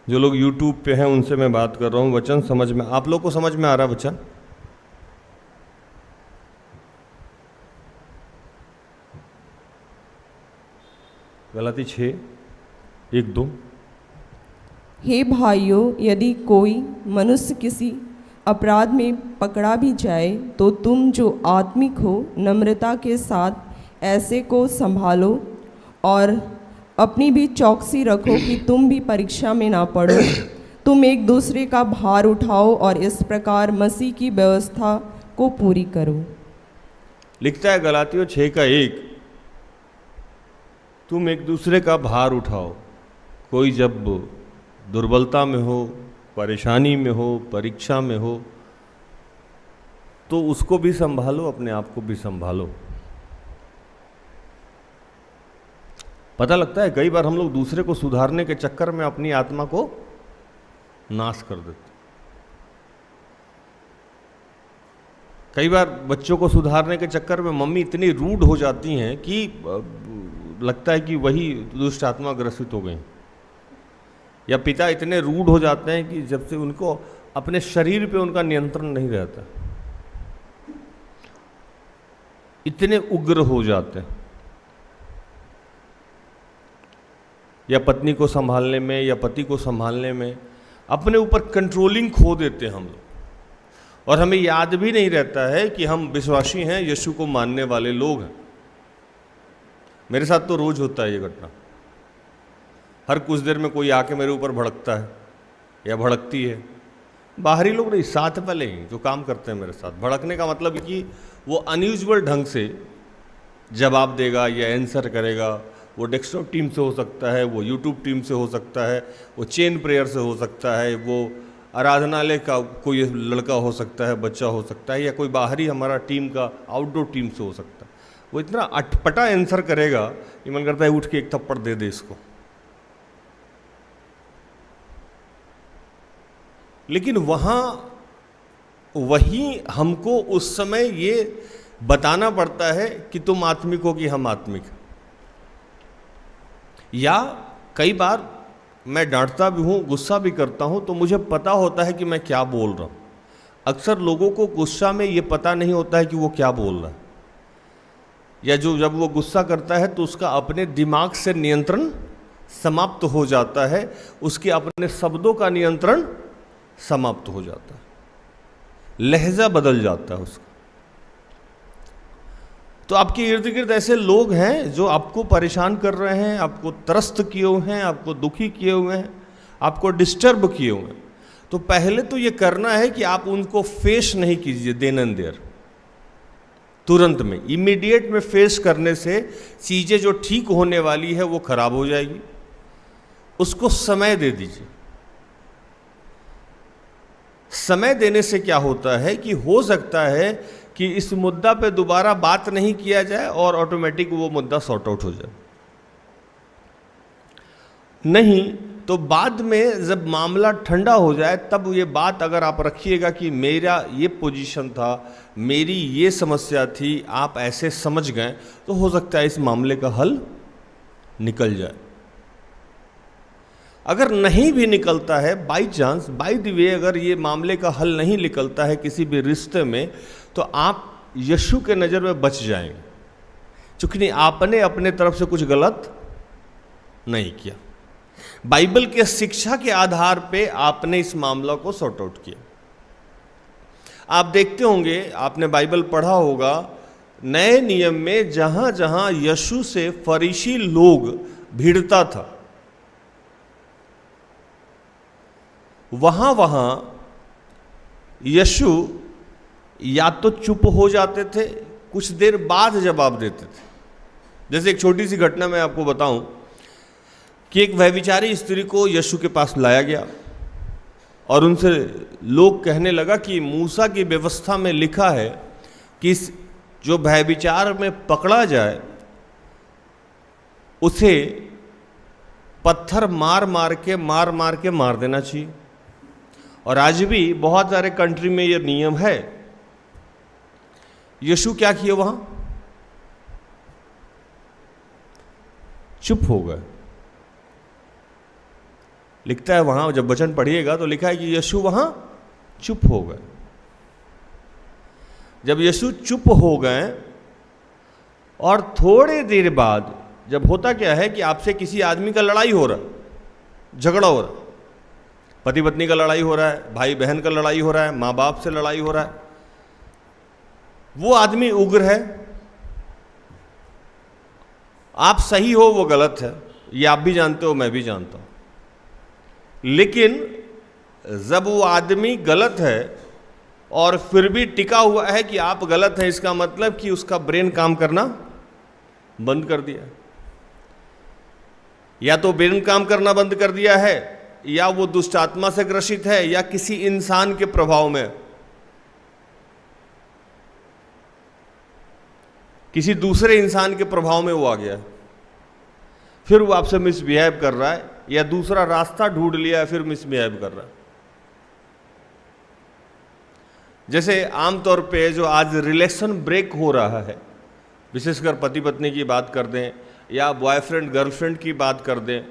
जो लोग YouTube पे हैं उनसे मैं बात कर रहा हूँ। वचन समझ में, आप लोग को समझ में आ रहा है वचन? गलाती 6:1-2। हे भाइयों, यदि कोई मनुष्य किसी अपराध में पकड़ा भी जाए तो तुम जो आत्मिक हो नम्रता के साथ ऐसे को संभालो और अपनी भी चौकसी रखो कि तुम भी परीक्षा में ना पड़ो। तुम एक दूसरे का भार उठाओ और इस प्रकार मसीह की व्यवस्था को पूरी करो। लिखता है गलातियों 6:1, तुम एक दूसरे का भार उठाओ। कोई जब दुर्बलता में हो, परेशानी में हो, परीक्षा में हो, तो उसको भी संभालो, अपने आप को भी संभालो। पता लगता है कई बार हम लोग दूसरे को सुधारने के चक्कर में अपनी आत्मा को नाश कर देते। कई बार बच्चों को सुधारने के चक्कर में मम्मी इतनी रूड हो जाती हैं कि लगता है कि वही दुष्ट आत्मा ग्रसित हो गई, या पिता इतने रूड हो जाते हैं कि जब से उनको अपने शरीर पे उनका नियंत्रण नहीं रहता, इतने उग्र हो जाते हैं। या पत्नी को संभालने में या पति को संभालने में अपने ऊपर कंट्रोलिंग खो देते हैं हम लोग, और हमें याद भी नहीं रहता है कि हम विश्वासी हैं, यीशु को मानने वाले लोग हैं। मेरे साथ तो रोज होता है ये घटना। हर कुछ देर में कोई आके मेरे ऊपर भड़कता है या भड़कती है। बाहरी लोग नहीं, साथ वाले ही जो काम करते हैं मेरे साथ। भड़कने का मतलब कि वो अनयूजुअल ढंग से जवाब देगा या आंसर करेगा। वो डेस्कटॉप टीम से हो सकता है, वो यूट्यूब टीम से हो सकता है, वो चेन प्रेयर से हो सकता है, वो आराधनालय का कोई लड़का हो सकता है, बच्चा हो सकता है, या कोई बाहरी हमारा टीम का आउटडोर टीम से हो सकता है। वो इतना अटपटा आंसर करेगा कि मन करता है उठ के एक थप्पड़ दे दे इसको। लेकिन वही हमको उस समय ये बताना पड़ता है कि तुम आत्मिक हो कि हम आत्मिक हैं। या कई बार मैं डांटता भी हूँ, गुस्सा भी करता हूँ, तो मुझे पता होता है कि मैं क्या बोल रहा हूँ। अक्सर लोगों को गुस्सा में ये पता नहीं होता है कि वो क्या बोल रहा है, या जब वो गुस्सा करता है तो उसका अपने दिमाग से नियंत्रण समाप्त हो जाता है, उसके अपने शब्दों का नियंत्रण समाप्त हो जाता है, लहजा बदल जाता है उसका। तो आपके इर्द गिर्द ऐसे लोग हैं जो आपको परेशान कर रहे हैं, आपको त्रस्त किए हुए हैं, आपको दुखी किए हुए हैं, आपको डिस्टर्ब किए हुए हैं। तो पहले तो ये करना है कि आप उनको फेस नहीं कीजिए देन एंड देयर, तुरंत में, इमीडिएट में फेस करने से चीज़ें जो ठीक होने वाली है वो खराब हो जाएगी। उसको समय दे दीजिए। समय देने से क्या होता है कि हो सकता है कि इस मुद्दा पे दोबारा बात नहीं किया जाए और ऑटोमेटिक वो मुद्दा सॉर्ट आउट हो जाए। नहीं तो बाद में जब मामला ठंडा हो जाए तब ये बात अगर आप रखिएगा कि मेरा ये पोजीशन था, मेरी ये समस्या थी, आप ऐसे समझ गए, तो हो सकता है इस मामले का हल निकल जाए। अगर नहीं भी निकलता है, by chance, by the way, अगर ये मामले का हल नहीं निकलता है किसी भी रिश्ते में, तो आप यीशु के नज़र में बच जाएंगे, चूंकि आपने अपने तरफ से कुछ गलत नहीं किया। बाइबल के शिक्षा के आधार पे आपने इस मामला को सॉर्ट आउट किया। आप देखते होंगे, आपने बाइबल पढ़ा होगा, नए नियम में जहां जहां यीशु से फरीसी लोग भिड़ता था, वहां वहां यीशु या तो चुप हो जाते थे, कुछ देर बाद जवाब देते थे। जैसे एक छोटी सी घटना मैं आपको बताऊं कि एक व्यभिचारी स्त्री को यीशु के पास लाया गया और उनसे लोग कहने लगा कि मूसा की व्यवस्था में लिखा है कि जो व्यभिचार में पकड़ा जाए उसे पत्थर मार मार के मार देना चाहिए। और आज भी बहुत सारे कंट्री में ये नियम है। यीशु क्या किए? वहां चुप हो गए। लिखता है वहां, जब वचन पढ़िएगा तो लिखा है कि यीशु वहां चुप हो गए। जब यीशु चुप हो गए और थोड़े देर बाद, जब होता क्या है कि आपसे किसी आदमी का लड़ाई हो रहा, झगड़ा हो रहा, पति पत्नी का लड़ाई हो रहा है, भाई बहन का लड़ाई हो रहा है, माँ बाप से लड़ाई हो रहा है, वो आदमी उग्र है, आप सही हो वो गलत है, ये आप भी जानते हो, मैं भी जानता हूं। लेकिन जब वो आदमी गलत है और फिर भी टिका हुआ है कि आप गलत हैं, इसका मतलब कि उसका ब्रेन काम करना बंद कर दिया। या तो ब्रेन काम करना बंद कर दिया है, या वो दुष्ट आत्मा से ग्रसित है, या किसी इंसान के प्रभाव में, किसी दूसरे इंसान के प्रभाव में वो आ गया, फिर वो आपसे मिसबिहेव कर रहा है, या दूसरा रास्ता ढूंढ लिया है फिर मिसबिहेव कर रहा है। जैसे आमतौर पे जो आज रिलेशन ब्रेक हो रहा है, विशेषकर पति पत्नी की बात कर दें, या बॉयफ्रेंड गर्लफ्रेंड की बात कर दें,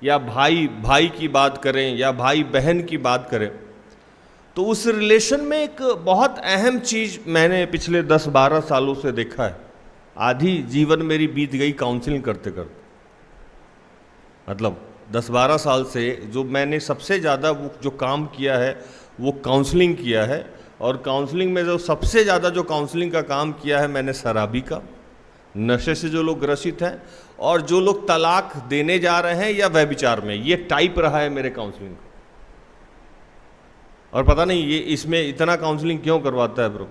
या भाई भाई की बात करें, या भाई बहन की बात करें, तो उस रिलेशन में एक बहुत अहम चीज़ मैंने पिछले 10-12 सालों से देखा है। आधी जीवन मेरी बीत गई काउंसलिंग करते करते, मतलब 10-12 साल से जो मैंने सबसे ज़्यादा वो जो काम किया है वो काउंसलिंग किया है। और काउंसलिंग में जो सबसे ज़्यादा जो काउंसलिंग का काम किया है मैंने शराबी का, नशे से जो लोग ग्रसित हैं, और जो लोग तलाक देने जा रहे हैं या व्यभिचार में, ये टाइप रहा है मेरे काउंसलिंग का। और पता नहीं ये इसमें इतना काउंसलिंग क्यों करवाता है ब्रो।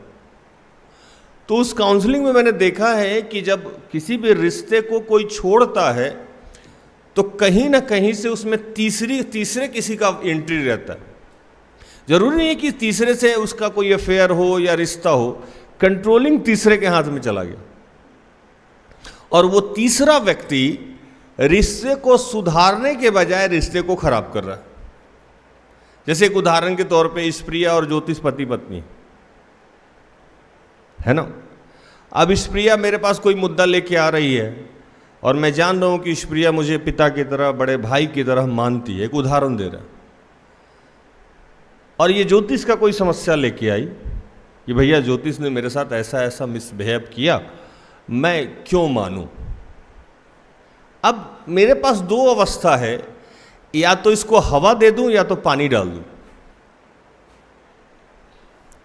तो उस काउंसलिंग में मैंने देखा है कि जब किसी भी रिश्ते को कोई छोड़ता है तो कहीं ना कहीं से उसमें तीसरे किसी का एंट्री रहता है। जरूरी नहीं है कि तीसरे से उसका कोई अफेयर हो या रिश्ता हो, कंट्रोलिंग तीसरे के हाथ में चला गया, और वो तीसरा व्यक्ति रिश्ते को सुधारने के बजाय रिश्ते को खराब कर रहा है। जैसे एक उदाहरण के तौर पे स्प्रिया और ज्योतिष पति पत्नी है ना। अब स्प्रिया मेरे पास कोई मुद्दा लेके आ रही है और मैं जान रहा हूं कि स्प्रिया मुझे पिता की तरह, बड़े भाई की तरह मानती है, एक उदाहरण दे रहा है। और ये ज्योतिष का कोई समस्या लेके आई कि भैया ज्योतिष ने मेरे साथ ऐसा ऐसा मिसबिहेव किया, मैं क्यों मानूं। अब मेरे पास दो अवस्था है, या तो इसको हवा दे दूं या तो पानी डाल दूं।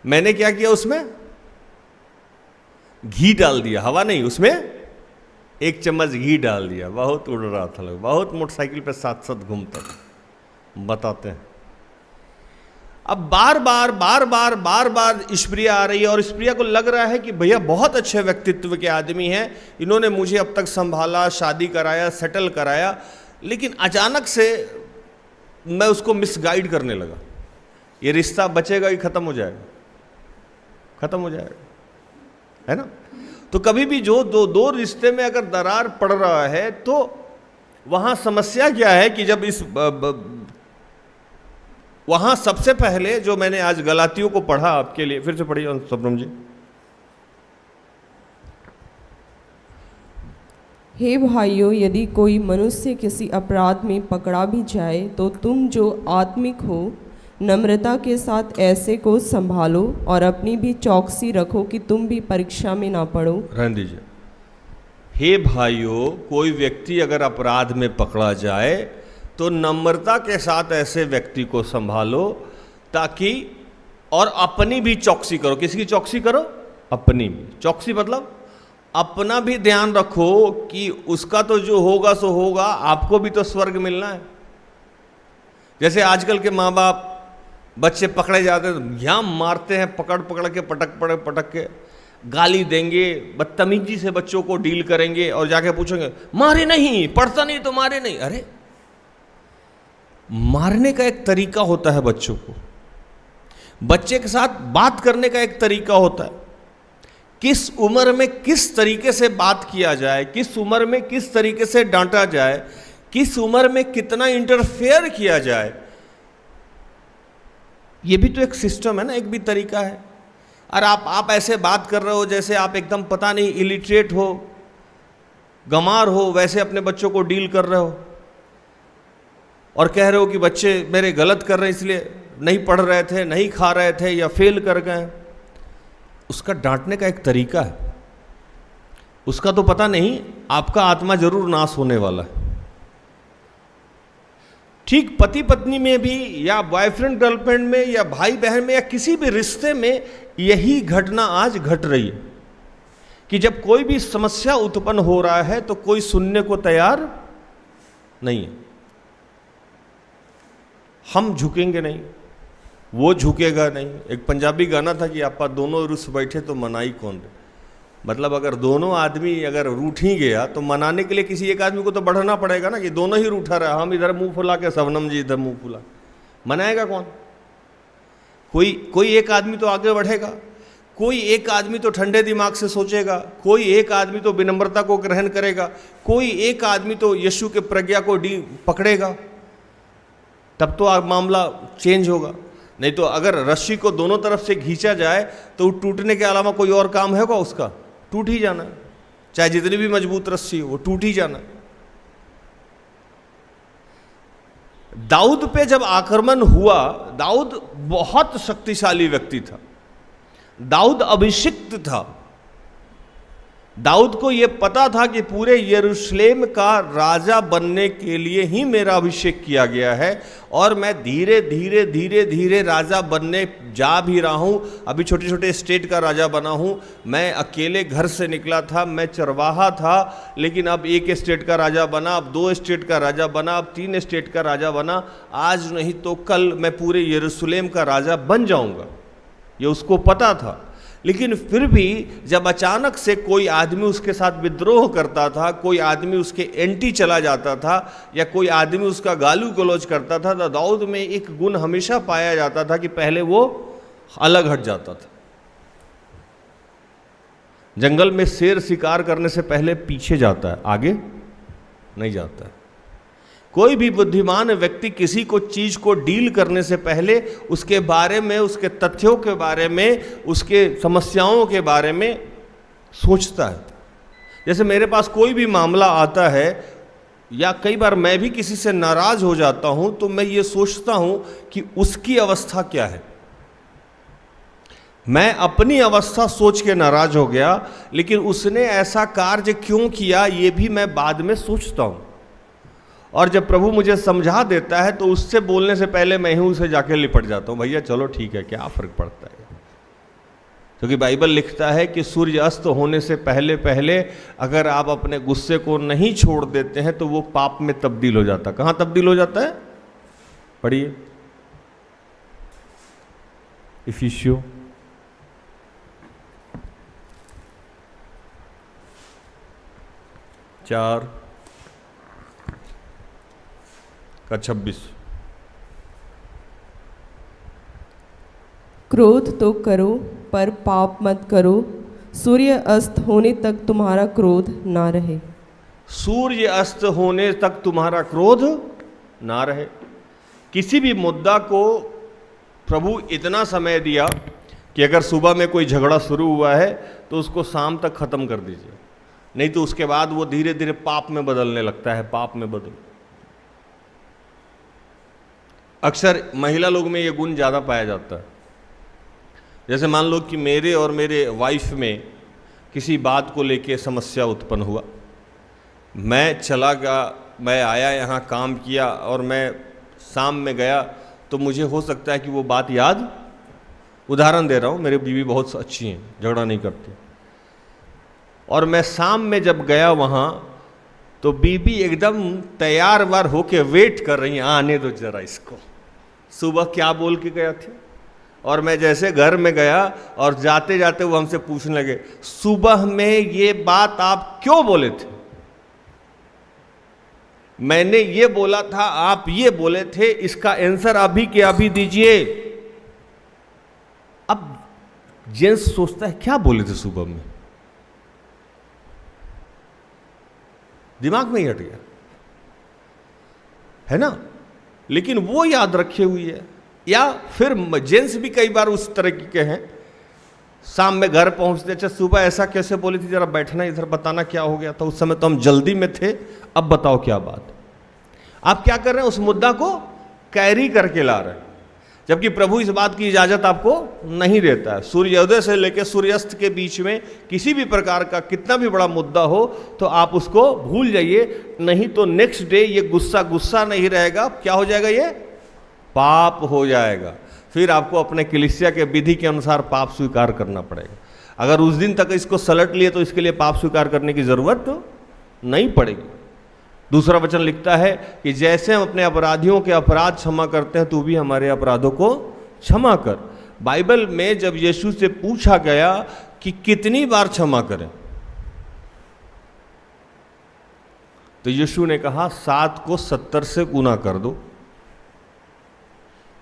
मैंने क्या किया, उसमें घी डाल दिया, हवा नहीं, उसमें 1 चम्मच घी डाल दिया। बहुत उड़ रहा था लोग, बहुत मोटरसाइकिल पे साथ साथ घूमता था, बताते हैं। अब बार बार स्प्रिया आ रही है और स्प्रिया को लग रहा है कि भैया बहुत अच्छे व्यक्तित्व के आदमी हैं, इन्होंने मुझे अब तक संभाला, शादी कराया, सेटल कराया, लेकिन अचानक से मैं उसको मिसगाइड करने लगा। ये रिश्ता बचेगा कि खत्म हो जाएगा? खत्म हो जाएगा, है ना। तो कभी भी जो दो रिश्ते में अगर दरार पड़ रहा है तो वहां समस्या क्या है कि जब इस वहां सबसे पहले जो मैंने आज गलातियों को पढ़ा आपके लिए, फिर से पढ़िए सबरम जी। हे भाइयों, यदि कोई मनुष्य किसी अपराध में पकड़ा भी जाए तो तुम जो आत्मिक हो नम्रता के साथ ऐसे को संभालो और अपनी भी चौकसी रखो कि तुम भी परीक्षा में ना पड़ो। रहने दीजिए। हे भाइयों, कोई व्यक्ति अगर अपराध में पकड़ा जाए तो नम्रता के साथ ऐसे व्यक्ति को संभालो, ताकि और अपनी भी चौकसी करो। किसकी चौकसी करो? अपनी भी चौकसी, मतलब अपना भी ध्यान रखो कि उसका तो जो होगा सो होगा, आपको भी तो स्वर्ग मिलना है। जैसे आजकल के माँ बाप बच्चे पकड़े जाते हैं तो यहाँ मारते हैं, पकड़ के पटक के गाली देंगे, बदतमीजी से बच्चों को डील करेंगे और जाके पूछेंगे मारे नहीं, पढ़ता नहीं तो मारे नहीं। अरे मारने का एक तरीका होता है, बच्चों को बच्चे के साथ बात करने का एक तरीका होता है। किस उम्र में किस तरीके से बात किया जाए, किस उम्र में किस तरीके से डांटा जाए, किस उम्र में कितना इंटरफेयर किया जाए, ये भी तो एक सिस्टम है ना, एक भी तरीका है। और आप ऐसे बात कर रहे हो जैसे आप एकदम पता नहीं इलिटरेट हो, गंवार हो, वैसे अपने बच्चों को डील कर रहे हो और कह रहे हो कि बच्चे मेरे गलत कर रहे हैं, इसलिए नहीं पढ़ रहे थे, नहीं खा रहे थे या फेल कर गए। उसका डांटने का एक तरीका है, उसका तो पता नहीं, आपका आत्मा जरूर नाश होने वाला है। ठीक पति पत्नी में भी, या बॉयफ्रेंड गर्लफ्रेंड में, या भाई बहन में, या किसी भी रिश्ते में यही घटना आज घट रही है कि जब कोई भी समस्या उत्पन्न हो रहा है तो कोई सुनने को तैयार नहीं है। हम झुकेंगे नहीं, वो झुकेगा नहीं। एक पंजाबी गाना था कि आपा दोनों रुस बैठे तो मनाई कौन दे। मतलब अगर दोनों आदमी अगर रूठ ही गया तो मनाने के लिए किसी एक आदमी को तो बढ़ना पड़ेगा ना, कि दोनों ही रूठा रहा, हम इधर मुंह फुला के, शबनम जी इधर मुंह फुला, मनाएगा कौन? कोई एक आदमी तो आगे बढ़ेगा, कोई एक आदमी तो ठंडे दिमाग से सोचेगा, कोई एक आदमी तो विनम्रता को ग्रहण करेगा, कोई एक आदमी तो यीशु के प्रज्ञा को पकड़ेगा, तब तो मामला चेंज होगा। नहीं तो अगर रस्सी को दोनों तरफ से खींचा जाए तो टूटने के अलावा कोई और काम होगा उसका? टूट ही जाना, चाहे जितनी भी मजबूत रस्सी हो वो टूट ही जाना। दाऊद पे जब आक्रमण हुआ, दाऊद बहुत शक्तिशाली व्यक्ति था, दाऊद अभिषिक्त था, दाऊद को यह पता था कि पूरे यरूशलेम का राजा बनने के लिए ही मेरा अभिषेक किया गया है और मैं धीरे धीरे धीरे धीरे राजा बनने जा भी रहा हूं। अभी छोटे छोटे स्टेट का राजा बना हूं, मैं अकेले घर से निकला था, मैं चरवाहा था, लेकिन अब एक स्टेट का राजा बना, अब 2 स्टेट का राजा बना, अब 3 स्टेट का राजा बना, आज नहीं तो कल मैं पूरे यरूशलेम का राजा बन जाऊंगा। ये उसको पता था। लेकिन फिर भी जब अचानक से कोई आदमी उसके साथ विद्रोह करता था, कोई आदमी उसके एंटी चला जाता था, या कोई आदमी उसका गालू गलौज करता था, तो दाऊद में एक गुण हमेशा पाया जाता था कि पहले वो अलग हट जाता था। जंगल में शेर शिकार करने से पहले पीछे जाता है, आगे नहीं जाता है। कोई भी बुद्धिमान व्यक्ति किसी को चीज को डील करने से पहले उसके बारे में, उसके तथ्यों के बारे में, उसके समस्याओं के बारे में सोचता है। जैसे मेरे पास कोई भी मामला आता है या कई बार मैं भी किसी से नाराज हो जाता हूं तो मैं ये सोचता हूं कि उसकी अवस्था क्या है। मैं अपनी अवस्था सोच के नाराज हो गया, लेकिन उसने ऐसा कार्य क्यों किया ये भी मैं बाद में सोचता हूं। और जब प्रभु मुझे समझा देता है तो उससे बोलने से पहले मैं ही उसे जाके लिपट जाता हूँ, भैया चलो ठीक है, क्या फर्क पड़ता है। क्योंकि बाइबल लिखता है कि सूर्य अस्त होने से पहले पहले अगर आप अपने गुस्से को नहीं छोड़ देते हैं तो वो पाप में तब्दील हो जाता है। कहाँ तब्दील हो जाता है? पढ़िए इफिसियों 4:26। क्रोध तो करो पर पाप मत करो, सूर्य अस्त होने तक तुम्हारा क्रोध ना रहे। सूर्य अस्त होने तक तुम्हारा क्रोध ना रहे। किसी भी मुद्दा को प्रभु इतना समय दिया कि अगर सुबह में कोई झगड़ा शुरू हुआ है तो उसको शाम तक खत्म कर दीजिए, नहीं तो उसके बाद वो धीरे धीरे पाप में बदलने लगता है। पाप में बदल, अक्सर महिला लोग में ये गुण ज़्यादा पाया जाता है। जैसे मान लो कि मेरे और मेरे वाइफ में किसी बात को लेके समस्या उत्पन्न हुआ, मैं चला गया, मैं आया यहाँ काम किया और मैं शाम में गया तो मुझे हो सकता है कि वो बात याद, उदाहरण दे रहा हूँ, मेरी बीवी बहुत अच्छी हैं, झगड़ा नहीं करती, और मैं शाम में जब गया वहाँ तो बीबी एकदम तैयार वार होके वेट कर रही है, आने दो जरा इसको, सुबह क्या बोल के गया थे। और मैं जैसे घर में गया और जाते जाते वो हमसे पूछने लगे, सुबह में ये बात आप क्यों बोले थे? मैंने ये बोला था, आप ये बोले थे, इसका आंसर अभी के अभी दीजिए। अब जेंट्स सोचता है क्या बोले थे सुबह में, दिमाग में ही हट गया है ना, लेकिन वो याद रखे हुई है। या फिर जेंट्स भी कई बार उस तरह के हैं, शाम में घर पहुंचते, अच्छा सुबह ऐसा कैसे बोली थी, जरा बैठना इधर, बताना क्या हो गया था, उस समय तो हम जल्दी में थे, अब बताओ क्या बात। आप क्या कर रहे हैं, उस मुद्दा को कैरी करके ला रहे हैं, जबकि प्रभु इस बात की इजाजत आपको नहीं देता है। सूर्योदय से लेकर सूर्यास्त के बीच में किसी भी प्रकार का कितना भी बड़ा मुद्दा हो तो आप उसको भूल जाइए, नहीं तो नेक्स्ट डे ये गुस्सा नहीं रहेगा, क्या हो जाएगा, ये पाप हो जाएगा। फिर आपको अपने कलीसिया के विधि के अनुसार पाप स्वीकार करना पड़ेगा। अगर उस दिन तक इसको सलट लिए तो इसके लिए पाप स्वीकार करने की जरूरत तो नहीं पड़ेगी। दूसरा वचन लिखता है कि जैसे हम अपने अपराधियों के अपराध क्षमा करते हैं, तू भी हमारे अपराधों को क्षमा कर। बाइबल में जब यीशु से पूछा गया कि कितनी बार क्षमा करें, तो यीशु ने कहा 7 को 70 से गुना कर दो।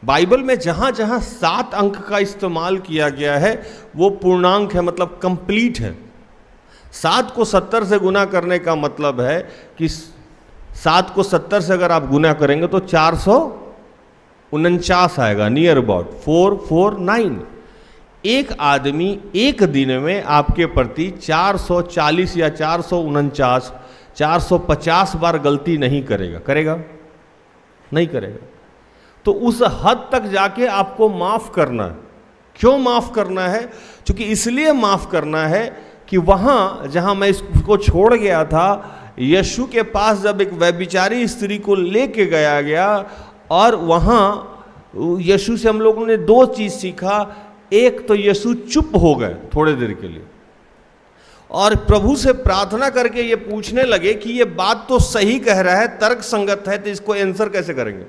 बाइबल में जहां जहां 7 अंक का इस्तेमाल किया गया है वो पूर्णांक है, मतलब कंप्लीट है। 7 को 70 से गुना करने का मतलब है कि 7 को 70 से अगर आप गुना करेंगे तो 449 आएगा, नियर अबाउट 449। एक आदमी एक दिन में आपके प्रति 440 या 449 450 बार गलती नहीं करेगा, करेगा? नहीं करेगा। तो उस हद तक जाके आपको माफ करना है। क्यों माफ करना है? क्योंकि इसलिए माफ करना है कि वहां जहां मैं इसको छोड़ गया था, यीशु के पास जब एक व्यभिचारी स्त्री को लेके गया और वहां यीशु से हम लोगों ने 2 चीज सीखा। एक तो यीशु चुप हो गए थोड़े देर के लिए और प्रभु से प्रार्थना करके ये पूछने लगे कि ये बात तो सही कह रहा है, तर्क संगत है, तो इसको आंसर कैसे करेंगे?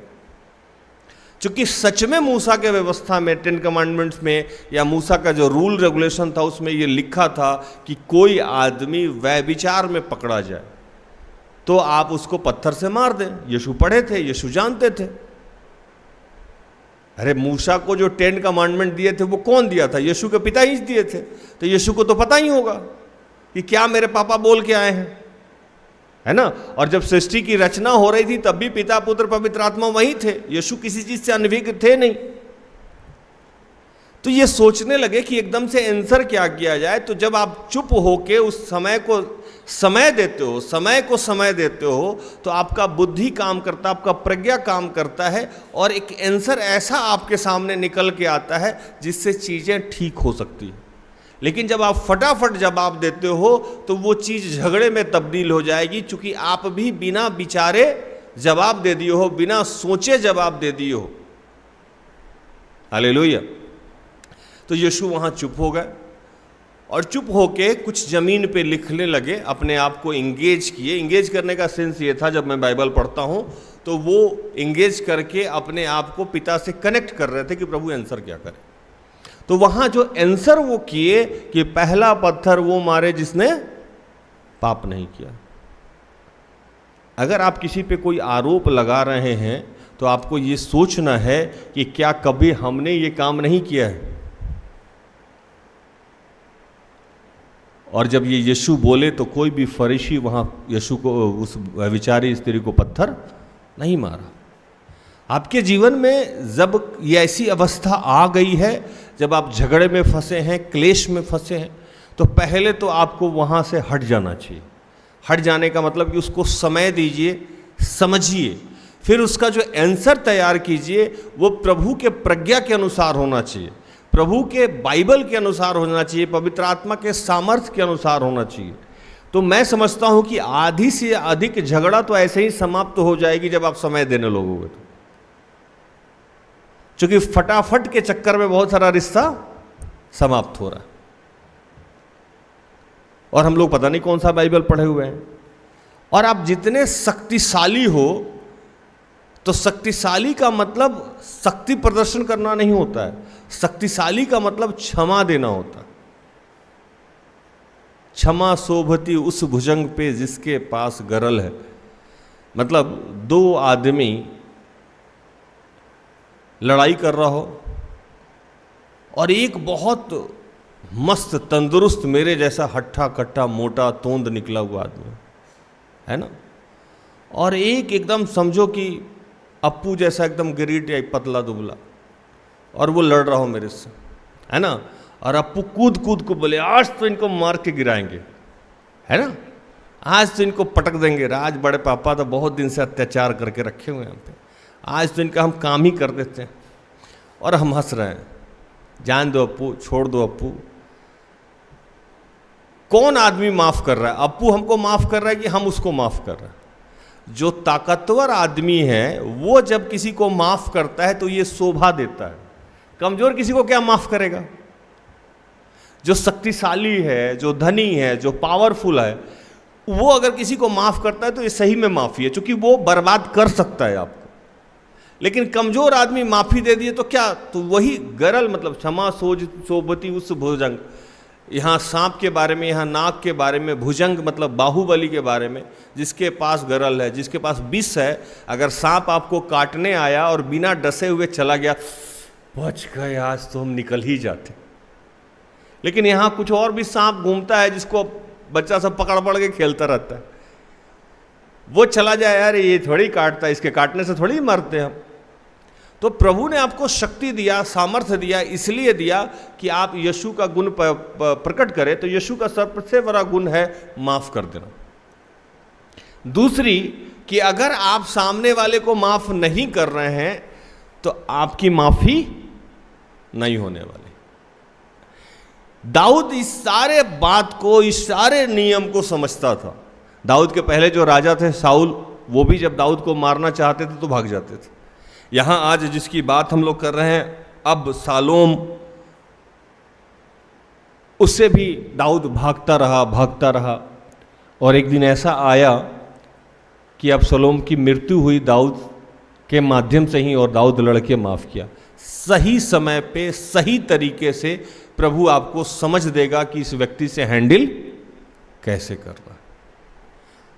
क्योंकि सच में मूसा के व्यवस्था में, 10 कमांडमेंट्स में या मूसा का जो रूल रेगुलेशन था उसमें ये लिखा था कि कोई आदमी व्यभिचार में पकड़ा जाए तो आप उसको पत्थर से मार दें। यीशु पढ़े थे, यीशु जानते थे। अरे मूसा को जो 10 कमांडमेंट दिए थे वो कौन दिया था? यीशु के पिता ही दिए थे। तो यीशु को तो पता ही होगा कि क्या मेरे पापा बोल के आए हैं, है ना। और जब सृष्टि की रचना हो रही थी तब भी पिता, पुत्र, पवित्र आत्मा वही थे। यीशु किसी चीज से अनभिज्ञ थे नहीं। तो ये सोचने लगे कि एकदम से आंसर क्या किया जाए। तो जब आप चुप होके उस समय को समय देते हो, समय को समय देते हो, तो आपका बुद्धि काम करता है, आपका प्रज्ञा काम करता है और एक आंसर ऐसा आपके सामने निकल के आता है जिससे चीजें ठीक हो सकती है। लेकिन जब आप फटाफट जवाब देते हो तो वो चीज़ झगड़े में तब्दील हो जाएगी, क्योंकि आप भी बिना विचारे जवाब दे दिए हो, बिना सोचे जवाब दे दिए हो। हालेलुया। तो यीशु वहाँ चुप हो गए और चुप होके कुछ ज़मीन पे लिखने लगे, अपने आप को इंगेज किए। इंगेज करने का सेंस ये था, जब मैं बाइबल पढ़ता हूँ तो वो इंगेज करके अपने आप को पिता से कनेक्ट कर रहे थे कि प्रभु आंसर क्या करे। तो वहां जो आंसर वो किए कि पहला पत्थर वो मारे जिसने पाप नहीं किया। अगर आप किसी पे कोई आरोप लगा रहे हैं तो आपको ये सोचना है कि क्या कभी हमने ये काम नहीं किया है। और जब ये यीशु बोले तो कोई भी फरीसी वहां यीशु को, उस व्यभिचारी स्त्री को पत्थर नहीं मारा। आपके जीवन में जब ये ऐसी अवस्था आ गई है, जब आप झगड़े में फंसे हैं, क्लेश में फंसे हैं, तो पहले तो आपको वहाँ से हट जाना चाहिए। हट जाने का मतलब कि उसको समय दीजिए, समझिए, फिर उसका जो आंसर तैयार कीजिए वो प्रभु के प्रज्ञा के अनुसार होना चाहिए, प्रभु के बाइबल के अनुसार होना चाहिए, पवित्र आत्मा के सामर्थ्य के अनुसार होना चाहिए। तो मैं समझता हूँ कि आधी से अधिक झगड़ा तो ऐसे ही समाप्त हो जाएगी जब आप समय देने लगोगे तो। क्योंकि फटाफट के चक्कर में बहुत सारा रिश्ता समाप्त हो रहा है। और हम लोग पता नहीं कौन सा बाइबल पढ़े हुए हैं। और आप जितने शक्तिशाली हो, तो शक्तिशाली का मतलब शक्ति प्रदर्शन करना नहीं होता है। शक्तिशाली का मतलब क्षमा देना होता है। क्षमा शोभती उस भुजंग पे जिसके पास गरल है। मतलब 2 आदमी लड़ाई कर रहा हो और एक बहुत मस्त तंदुरुस्त मेरे जैसा हट्ठा कट्टा मोटा तोंद निकला हुआ आदमी है ना, और एक एकदम समझो कि अप्पू जैसा एकदम गिरीट या पतला दुबला, और वो लड़ रहा हो मेरे से, है ना। और अप्पू कूद कूद को बोले आज तो इनको मार के गिराएंगे, है ना, आज तो इनको पटक देंगे। आज बड़े पापा तो बहुत दिन से अत्याचार करके रखे हुए हैं हम पे, आज तो इनका हम काम ही कर देते हैं। और हम हंस रहे हैं, जान दो अप्पू, छोड़ दो अप्पू। कौन आदमी माफ कर रहा है? अप्पू हमको माफ कर रहा है कि हम उसको माफ कर रहे हैं? जो ताकतवर आदमी है वो जब किसी को माफ करता है तो ये शोभा देता है। कमजोर किसी को क्या माफ करेगा? जो शक्तिशाली है, जो धनी है, जो पावरफुल है, वो अगर किसी को माफ करता है तो ये सही में माफी है, क्योंकि वो बर्बाद कर सकता है आपको। लेकिन कमजोर आदमी माफी दे दिए तो क्या, तो वही गरल मतलब क्षमा सोज सोबती उस भुजंग, यहाँ सांप के बारे में, यहाँ नाग के बारे में, भुजंग मतलब बाहुबली के बारे में, जिसके पास गरल है, जिसके पास विष है, अगर सांप आपको काटने आया और बिना डसे हुए चला गया, बच गए, आज तो हम निकल ही जाते। लेकिन यहाँ कुछ और भी सांप घूमता है जिसको बच्चा सब पकड़ पड़ के खेलता रहता है, वो चला जाए, यार ये थोड़ी काटता है, इसके काटने से थोड़ी मरते हम। तो प्रभु ने आपको शक्ति दिया, सामर्थ्य दिया, इसलिए दिया कि आप यीशु का गुण प्रकट करें। तो यीशु का सबसे बड़ा गुण है माफ कर देना। दूसरी कि अगर आप सामने वाले को माफ नहीं कर रहे हैं तो आपकी माफी नहीं होने वाली। दाऊद इस सारे बात को, इस सारे नियम को समझता था। दाऊद के पहले जो राजा थे शाऊल, वो भी जब दाऊद को मारना चाहते थे तो भाग जाते थे। यहां आज जिसकी बात हम लोग कर रहे हैं, अब शालोम, उससे भी दाऊद भागता रहा। और एक दिन ऐसा आया कि अब शालोम की मृत्यु हुई दाऊद के माध्यम से ही, और दाऊद लड़के माफ किया। सही समय पे सही तरीके से प्रभु आपको समझ देगा कि इस व्यक्ति से हैंडल कैसे करना है।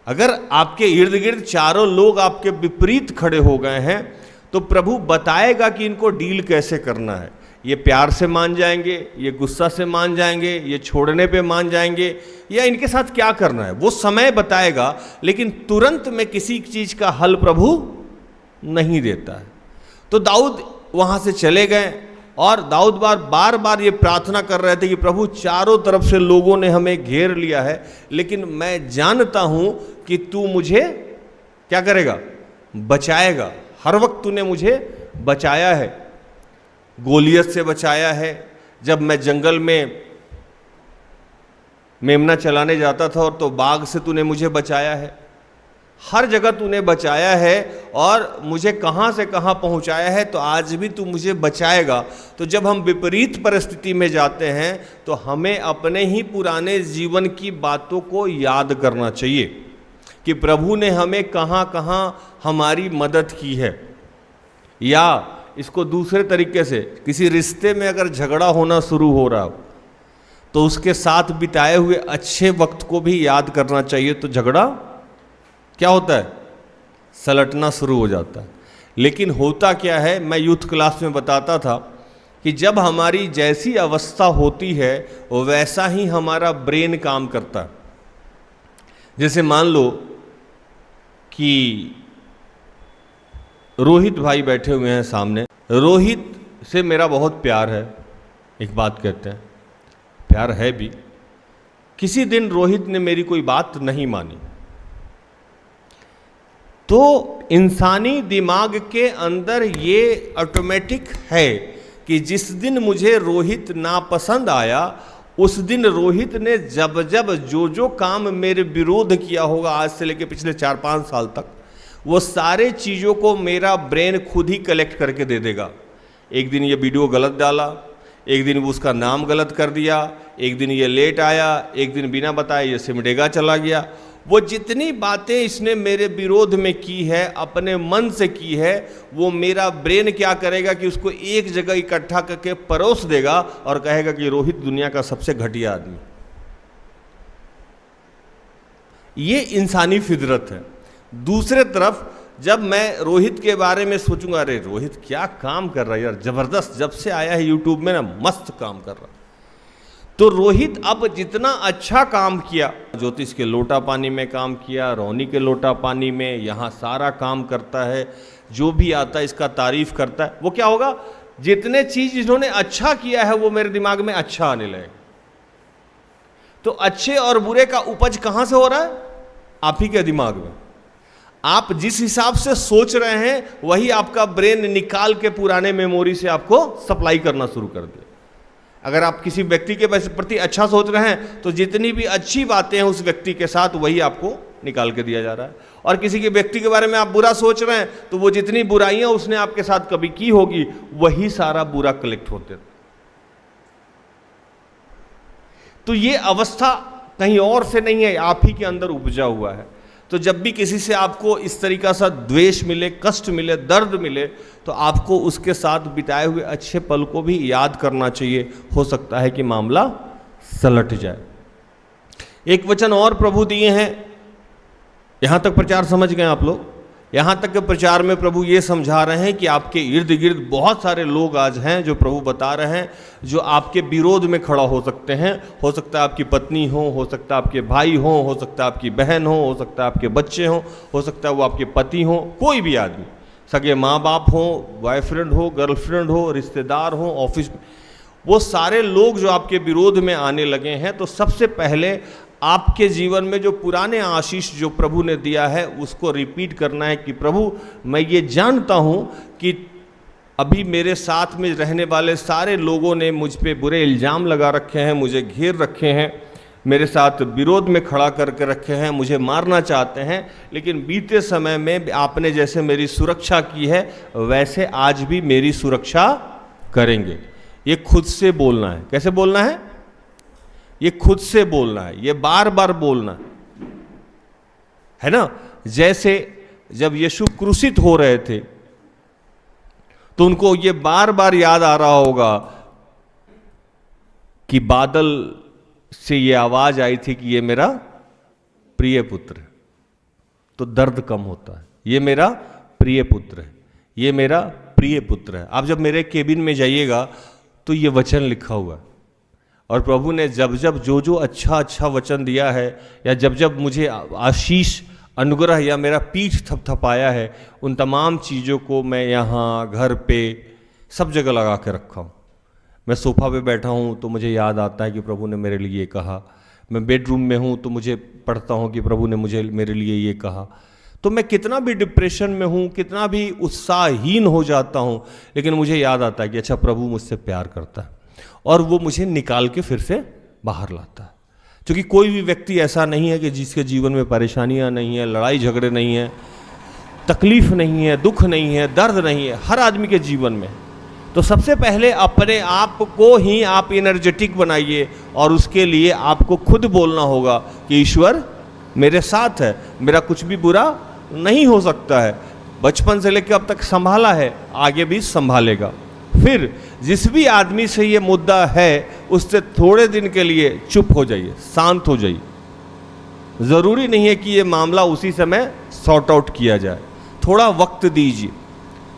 अगर आपके इर्द गिर्द चारों लोग आपके विपरीत खड़े हो गए हैं तो प्रभु बताएगा कि इनको डील कैसे करना है। ये प्यार से मान जाएंगे, ये गुस्सा से मान जाएंगे, ये छोड़ने पे मान जाएंगे, या इनके साथ क्या करना है वो समय बताएगा। लेकिन तुरंत में किसी चीज का हल प्रभु नहीं देता है। तो दाऊद वहां से चले गए और दाऊद बार बार ये प्रार्थना कर रहे थे कि प्रभु चारों तरफ से लोगों ने हमें घेर लिया है, लेकिन मैं जानता हूं कि तू मुझे क्या करेगा, बचाएगा। हर वक्त तूने मुझे बचाया है, गोलियत से बचाया है, जब मैं जंगल में मेमना चलाने जाता था और तो बाघ से तूने मुझे बचाया है। हर जगह तूने बचाया है और मुझे कहां से कहां पहुंचाया है, तो आज भी तू मुझे बचाएगा। तो जब हम विपरीत परिस्थिति में जाते हैं तो हमें अपने ही पुराने जीवन की बातों को याद करना चाहिए कि प्रभु ने हमें कहां कहां हमारी मदद की है। या इसको दूसरे तरीके से, किसी रिश्ते में अगर झगड़ा होना शुरू हो रहा हो तो उसके साथ बिताए हुए अच्छे वक्त को भी याद करना चाहिए। तो झगड़ा क्या होता है, सलटना शुरू हो जाता है। लेकिन होता क्या है, मैं यूथ क्लास में बताता था कि जब हमारी जैसी अवस्था होती है वैसा ही हमारा ब्रेन काम करता है। जैसे मान लो कि रोहित भाई बैठे हुए हैं सामने, रोहित से मेरा बहुत प्यार है, एक बात कहते हैं, प्यार है भी। किसी दिन रोहित ने मेरी कोई बात नहीं मानी, तो इंसानी दिमाग के अंदर ये ऑटोमेटिक है कि जिस दिन मुझे रोहित नापसंद आया, उस दिन रोहित ने जब जब जो काम मेरे विरोध किया होगा आज से लेकर पिछले 4-5 साल तक, वो सारे चीज़ों को मेरा ब्रेन खुद ही कलेक्ट करके दे देगा। एक दिन ये वीडियो गलत डाला, एक दिन उसका नाम गलत कर दिया, एक दिन ये लेट आया, एक दिन बिना बताए ये सिमडेगा चला गया। वो जितनी बातें इसने मेरे विरोध में की है, अपने मन से की है, वो मेरा ब्रेन क्या करेगा कि उसको एक जगह इकट्ठा करके परोस देगा और कहेगा कि रोहित दुनिया का सबसे घटिया आदमी। ये इंसानी फितरत है। दूसरे तरफ जब मैं रोहित के बारे में सोचूंगा, अरे रोहित क्या काम कर रहा है यार, जबरदस्त, जब से आया है यूट्यूब में ना मस्त काम कर रहा है। तो रोहित अब जितना अच्छा काम किया, ज्योतिष के लोटा पानी में काम किया, रोनी के लोटा पानी में, यहाँ सारा काम करता है, जो भी आता है इसका तारीफ करता है। वो क्या होगा, जितने चीज इन्होंने अच्छा किया है वो मेरे दिमाग में अच्छा आने लगे। तो अच्छे और बुरे का उपज कहाँ से हो रहा है, आप ही के दिमाग में। आप जिस हिसाब से सोच रहे हैं वही आपका ब्रेन निकाल के पुराने मेमोरी से आपको सप्लाई करना शुरू कर दे। अगर आप किसी व्यक्ति के प्रति अच्छा सोच रहे हैं तो जितनी भी अच्छी बातें हैं उस व्यक्ति के साथ वही आपको निकाल के दिया जा रहा है, और किसी के व्यक्ति के बारे में आप बुरा सोच रहे हैं तो वो जितनी बुराइयां उसने आपके साथ कभी की होगी वही सारा बुरा कलेक्ट होते। तो ये अवस्था कहीं और से नहीं है, आप ही के अंदर उपजा हुआ है। तो जब भी किसी से आपको इस तरीका सा द्वेष मिले, कष्ट मिले, दर्द मिले, तो आपको उसके साथ बिताए हुए अच्छे पल को भी याद करना चाहिए। हो सकता है कि मामला सलट जाए। एक वचन और प्रभु दिए हैं, यहां तक प्रचार समझ गए आप लोग? यहां तक के प्रचार में प्रभु ये समझा रहे हैं कि आपके इर्द गिर्द बहुत सारे लोग आज हैं जो प्रभु बता रहे हैं, जो आपके विरोध में खड़ा हो सकते हैं। हो सकता है आपकी पत्नी हो सकता है आपके भाई हो सकता है आपकी बहन हो सकता है आपके बच्चे हो सकता है वो आपके पति हो, कोई भी आदमी, सगे माँ बाप हो, बॉयफ्रेंड हो, गर्लफ्रेंड हो, रिश्तेदार हो, ऑफिस में, वो सारे लोग जो आपके विरोध में आने लगे हैं, तो सबसे पहले आपके जीवन में जो पुराने आशीष जो प्रभु ने दिया है उसको रिपीट करना है कि प्रभु मैं ये जानता हूँ कि अभी मेरे साथ में रहने वाले सारे लोगों ने मुझ पे बुरे इल्ज़ाम लगा रखे हैं, मुझे घेर रखे हैं, मेरे साथ विरोध में खड़ा करके रखे हैं, मुझे मारना चाहते हैं, लेकिन बीते समय में आपने जैसे मेरी सुरक्षा की है वैसे आज भी मेरी सुरक्षा करेंगे। ये खुद से बोलना है। कैसे बोलना है? ये खुद से बोलना है, ये बार बार बोलना है ना। जैसे जब यीशु क्रूसित हो रहे थे तो उनको ये बार बार याद आ रहा होगा कि बादल से ये आवाज आई थी कि ये मेरा प्रिय पुत्र है, तो दर्द कम होता है। ये मेरा प्रिय पुत्र है, ये मेरा प्रिय पुत्र है। आप जब मेरे केबिन में जाइएगा तो ये वचन लिखा हुआ है, और प्रभु ने जब जब जो जो अच्छा वचन दिया है, या जब जब मुझे आशीष, अनुग्रह या मेरा पीठ थपथपाया है, उन तमाम चीज़ों को मैं यहाँ, घर पे, सब जगह लगा के रखा हूँ। मैं सोफा पे बैठा हूँ तो मुझे याद आता है कि प्रभु ने मेरे लिए ये कहा। मैं बेडरूम में हूँ तो मुझे पढ़ता हूँ कि प्रभु ने मुझे मेरे लिए ये कहा। तो मैं कितना भी डिप्रेशन में हूँ, कितना भी उत्साहहीन हो जाता हूँ, लेकिन मुझे याद आता है कि अच्छा प्रभु मुझसे प्यार करता है, और वो मुझे निकाल के फिर से बाहर लाता है। क्योंकि कोई भी व्यक्ति ऐसा नहीं है कि जिसके जीवन में परेशानियां नहीं है, लड़ाई झगड़े नहीं है, तकलीफ नहीं है, दुख नहीं है, दर्द नहीं है, हर आदमी के जीवन में। तो सबसे पहले अपने आप को ही आप एनर्जेटिक बनाइए, और उसके लिए आपको खुद बोलना होगा कि ईश्वर मेरे साथ है, मेरा कुछ भी बुरा नहीं हो सकता है, बचपन से लेकर अब तक संभाला है, आगे भी संभालेगा। फिर जिस भी आदमी से ये मुद्दा है उससे थोड़े दिन के लिए चुप हो जाइए, शांत हो जाइए। ज़रूरी नहीं है कि ये मामला उसी समय सॉर्ट आउट किया जाए, थोड़ा वक्त दीजिए।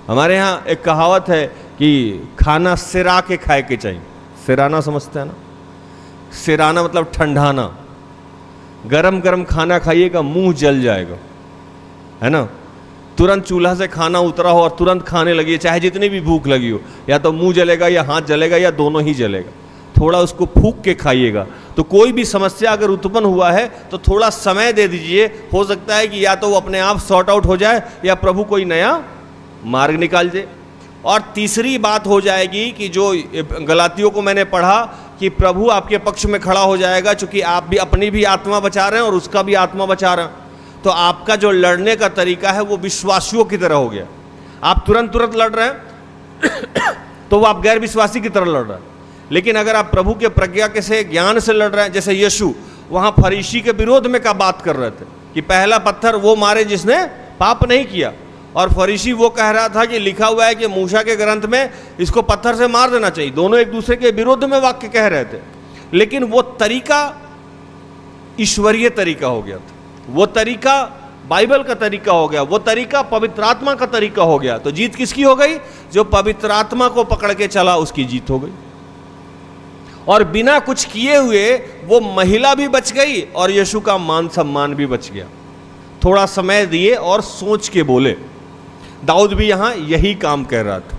हमारे यहाँ एक कहावत है कि खाना सिरा के खाए के चाहिए। सिराना समझते हैं ना? सिराना मतलब ठंडाना। गरम गरम खाना खाइएगा, मुंह जल जाएगा, है ना। तुरंत चूल्हा से खाना उतरा हो और तुरंत खाने लगी, चाहे जितनी भी भूख लगी हो, या तो मुंह जलेगा या हाथ जलेगा या दोनों ही जलेगा। थोड़ा उसको फूंक के खाइएगा। तो कोई भी समस्या अगर उत्पन्न हुआ है तो थोड़ा समय दे दीजिए, हो सकता है कि या तो वो अपने आप सॉर्ट आउट हो जाए या प्रभु कोई नया मार्ग निकाल दे। और तीसरी बात हो जाएगी कि जो गलातियों को मैंने पढ़ा कि प्रभु आपके पक्ष में खड़ा हो जाएगा, चूंकि आप भी अपनी भी आत्मा बचा रहे हैं और उसका भी आत्मा बचा रहे हैं। तो आपका जो लड़ने का तरीका है वो विश्वासियों की तरह हो गया। आप तुरंत लड़ रहे हैं तो वो आप गैर विश्वासी की तरह लड़ रहे हैं। लेकिन अगर आप प्रभु के प्रज्ञा के से ज्ञान से लड़ रहे हैं, जैसे यीशु वहाँ फरीसी के विरोध में का बात कर रहे थे कि पहला पत्थर वो मारे जिसने पाप नहीं किया, और फरीसी वो कह रहा था कि लिखा हुआ है कि मूसा के ग्रंथ में इसको पत्थर से मार देना चाहिए। दोनों एक दूसरे के विरोध में वाक्य कह रहे थे, लेकिन वो तरीका ईश्वरीय तरीका हो गया था, वो तरीका बाइबल का तरीका हो गया, वो तरीका पवित्र आत्मा का तरीका हो गया। तो जीत किसकी हो गई? जो पवित्र आत्मा को पकड़ के चला उसकी जीत हो गई। और बिना कुछ किए हुए वो महिला भी बच गई और यीशु का मान सम्मान भी बच गया। थोड़ा समय दिए और सोच के बोले। दाऊद भी यहां यही काम कर रहा था।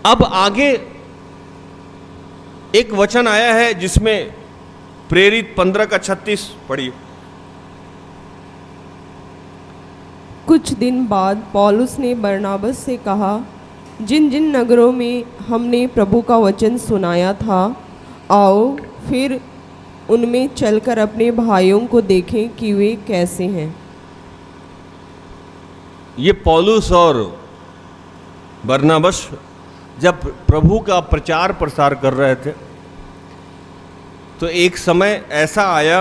अब आगे एक वचन आया है जिसमें प्रेरित 15:36 पढ़िए। कुछ दिन बाद पौलुस ने बरनाबस से कहा, जिन जिन नगरों में हमने प्रभु का वचन सुनाया था, आओ फिर उनमें चलकर अपने भाइयों को देखें कि वे कैसे हैं। ये पौलुस और बरनाबस जब प्रभु का प्रचार प्रसार कर रहे थे तो एक समय ऐसा आया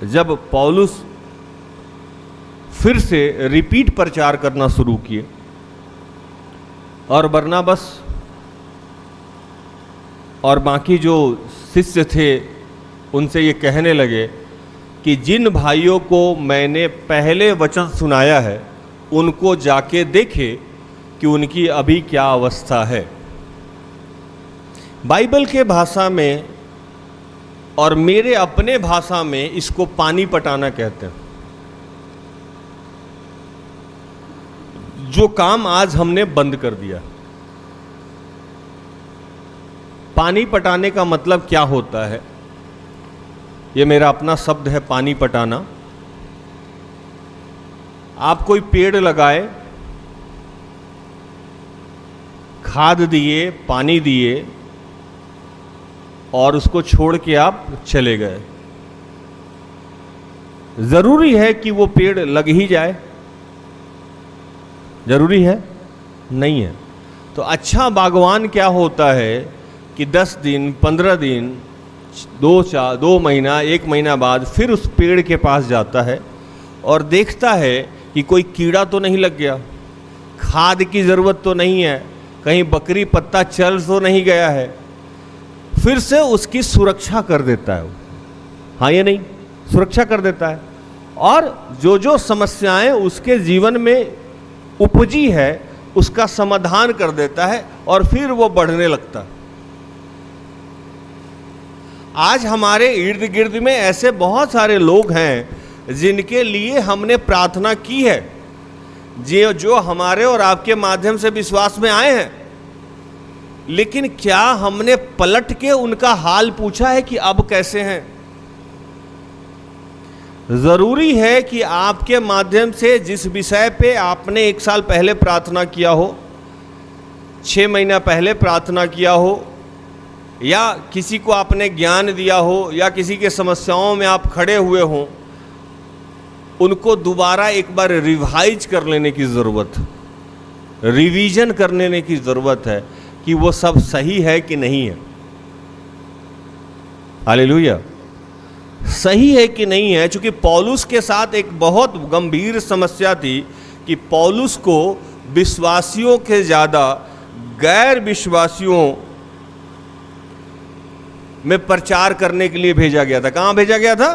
जब पौलुस फिर से रिपीट प्रचार करना शुरू किए और बरनबास और बाकी जो शिष्य थे उनसे ये कहने लगे कि जिन भाइयों को मैंने पहले वचन सुनाया है उनको जाके देखे कि उनकी अभी क्या अवस्था है। बाइबल के भाषा में और मेरे अपने भाषा में इसको पानी पटाना कहते हैं। जो काम आज हमने बंद कर दिया। पानी पटाने का मतलब क्या होता है? ये मेरा अपना शब्द है, पानी पटाना। आप कोई पेड़ लगाए, खाद दिए, पानी दिए और उसको छोड़ के आप चले गए। जरूरी है कि वो पेड़ लग ही जाए? जरूरी है? नहीं है। तो अच्छा बागवान क्या होता है कि 10 दिन, 15 दिन, 2 महीना, 1 महीना बाद फिर उस पेड़ के पास जाता है और देखता है कि कोई कीड़ा तो नहीं लग गया, खाद की ज़रूरत तो नहीं है, कहीं बकरी पत्ता चल तो नहीं गया है। फिर से उसकी सुरक्षा कर देता है। हाँ या नहीं? सुरक्षा कर देता है। और जो जो समस्याएं उसके जीवन में उपजी है उसका समाधान कर देता है और फिर वो बढ़ने लगता है। आज हमारे इर्द गिर्द में ऐसे बहुत सारे लोग हैं जिनके लिए हमने प्रार्थना की है, जो हमारे और आपके माध्यम से विश्वास में आए हैं, लेकिन क्या हमने पलट के उनका हाल पूछा है कि अब कैसे हैं? जरूरी है कि आपके माध्यम से जिस विषय पे आपने 1 साल पहले प्रार्थना किया हो, 6 महीना पहले प्रार्थना किया हो, या किसी को आपने ज्ञान दिया हो, या किसी के समस्याओं में आप खड़े हुए हों, उनको दोबारा एक बार रिवाइज कर लेने की ज़रूरत, रिवीजन कर लेने की ज़रूरत है कि वो सब सही है कि नहीं है। हालेलुया। सही है कि नहीं है। क्योंकि पौलुस के साथ एक बहुत गंभीर समस्या थी कि पौलुस को विश्वासियों के ज़्यादा गैर विश्वासियों में प्रचार करने के लिए भेजा गया था। कहाँ भेजा गया था?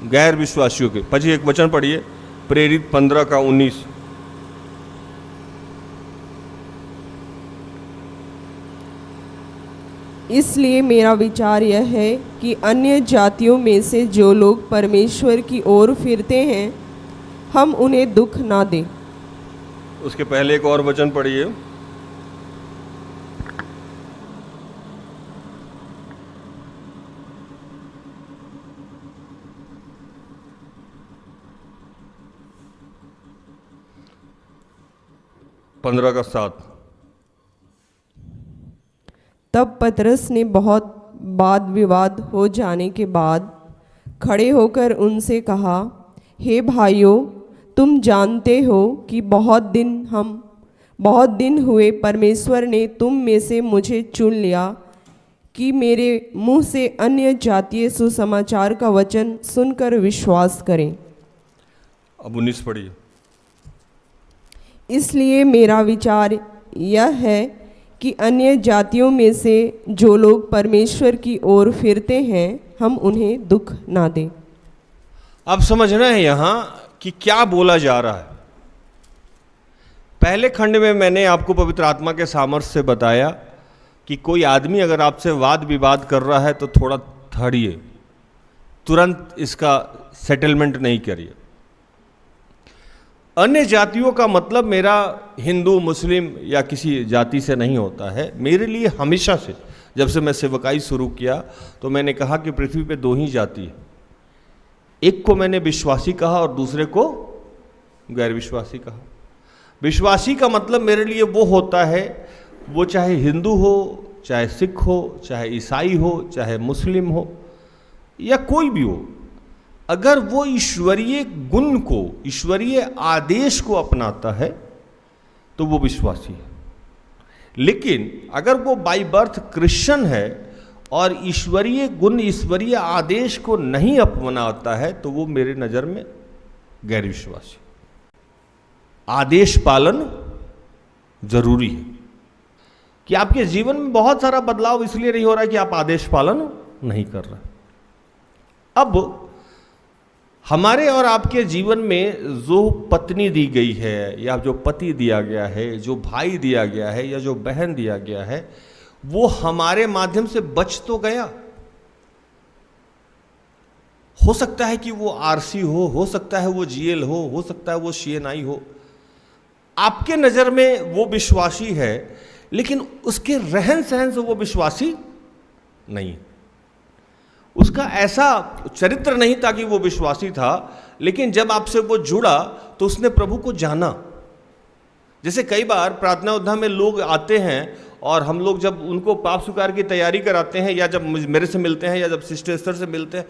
गैर विश्वासियों के। पजी एक वचन पढ़िए, प्रेरित 15 का 19। इसलिए मेरा विचार यह है कि अन्य जातियों में से जो लोग परमेश्वर की ओर फिरते हैं, हम उन्हें दुख ना दें। उसके पहले एक और वचन पढ़िए, पंद्रह का 7। तब पतरस ने बहुत वाद विवाद हो जाने के बाद खड़े होकर उनसे कहा, हे भाइयों, तुम जानते हो कि बहुत दिन हुए परमेश्वर ने तुम में से मुझे चुन लिया कि मेरे मुंह से अन्य जातीय सुसमाचार का वचन सुनकर विश्वास करें। अब 19 पढ़िए। इसलिए मेरा विचार यह है कि अन्य जातियों में से जो लोग परमेश्वर की ओर फिरते हैं, हम उन्हें दुख ना दें। अब समझना है यहाँ कि क्या बोला जा रहा है। पहले खंड में मैंने आपको पवित्र आत्मा के सामर्थ्य से बताया कि कोई आदमी अगर आपसे वाद विवाद कर रहा है तो थोड़ा ठहरिए, तुरंत इसका सेटलमेंट नहीं करिए। अन्य जातियों का मतलब मेरा हिंदू, मुस्लिम या किसी जाति से नहीं होता है। मेरे लिए हमेशा से, जब से मैं सेवकाई शुरू किया, तो मैंने कहा कि पृथ्वी पे 2 ही जाति है। एक को मैंने विश्वासी कहा और दूसरे को गैर विश्वासी कहा। विश्वासी का मतलब मेरे लिए वो होता है, वो चाहे हिंदू हो, चाहे सिख हो, चाहे ईसाई हो, चाहे मुस्लिम हो या कोई भी हो, अगर वो ईश्वरीय गुण को, ईश्वरीय आदेश को अपनाता है तो वो विश्वासी है। लेकिन अगर वो बाय बर्थ क्रिश्चियन है और ईश्वरीय गुण, ईश्वरीय आदेश को नहीं अपनाता है तो वो मेरे नज़र में गैर विश्वासी। आदेश पालन जरूरी है कि आपके जीवन में बहुत सारा बदलाव इसलिए नहीं हो रहा है कि आप आदेश पालन नहीं कर रहे। अब हमारे और आपके जीवन में जो पत्नी दी गई है, या जो पति दिया गया है, जो भाई दिया गया है, या जो बहन दिया गया है, वो हमारे माध्यम से बच तो गया। हो सकता है कि वो आरसी हो सकता है वो जीएल हो सकता है वो सीएनआई हो। आपके नजर में वो विश्वासी है, लेकिन उसके रहन सहन से वो विश्वासी नहीं। उसका ऐसा चरित्र नहीं था कि वो विश्वासी था, लेकिन जब आपसे वो जुड़ा तो उसने प्रभु को जाना। जैसे कई बार प्रार्थना उद्धार में लोग आते हैं और हम लोग जब उनको पाप स्वीकार की तैयारी कराते हैं, या जब मेरे से मिलते हैं, या जब सिस्टर एस्टर से मिलते हैं,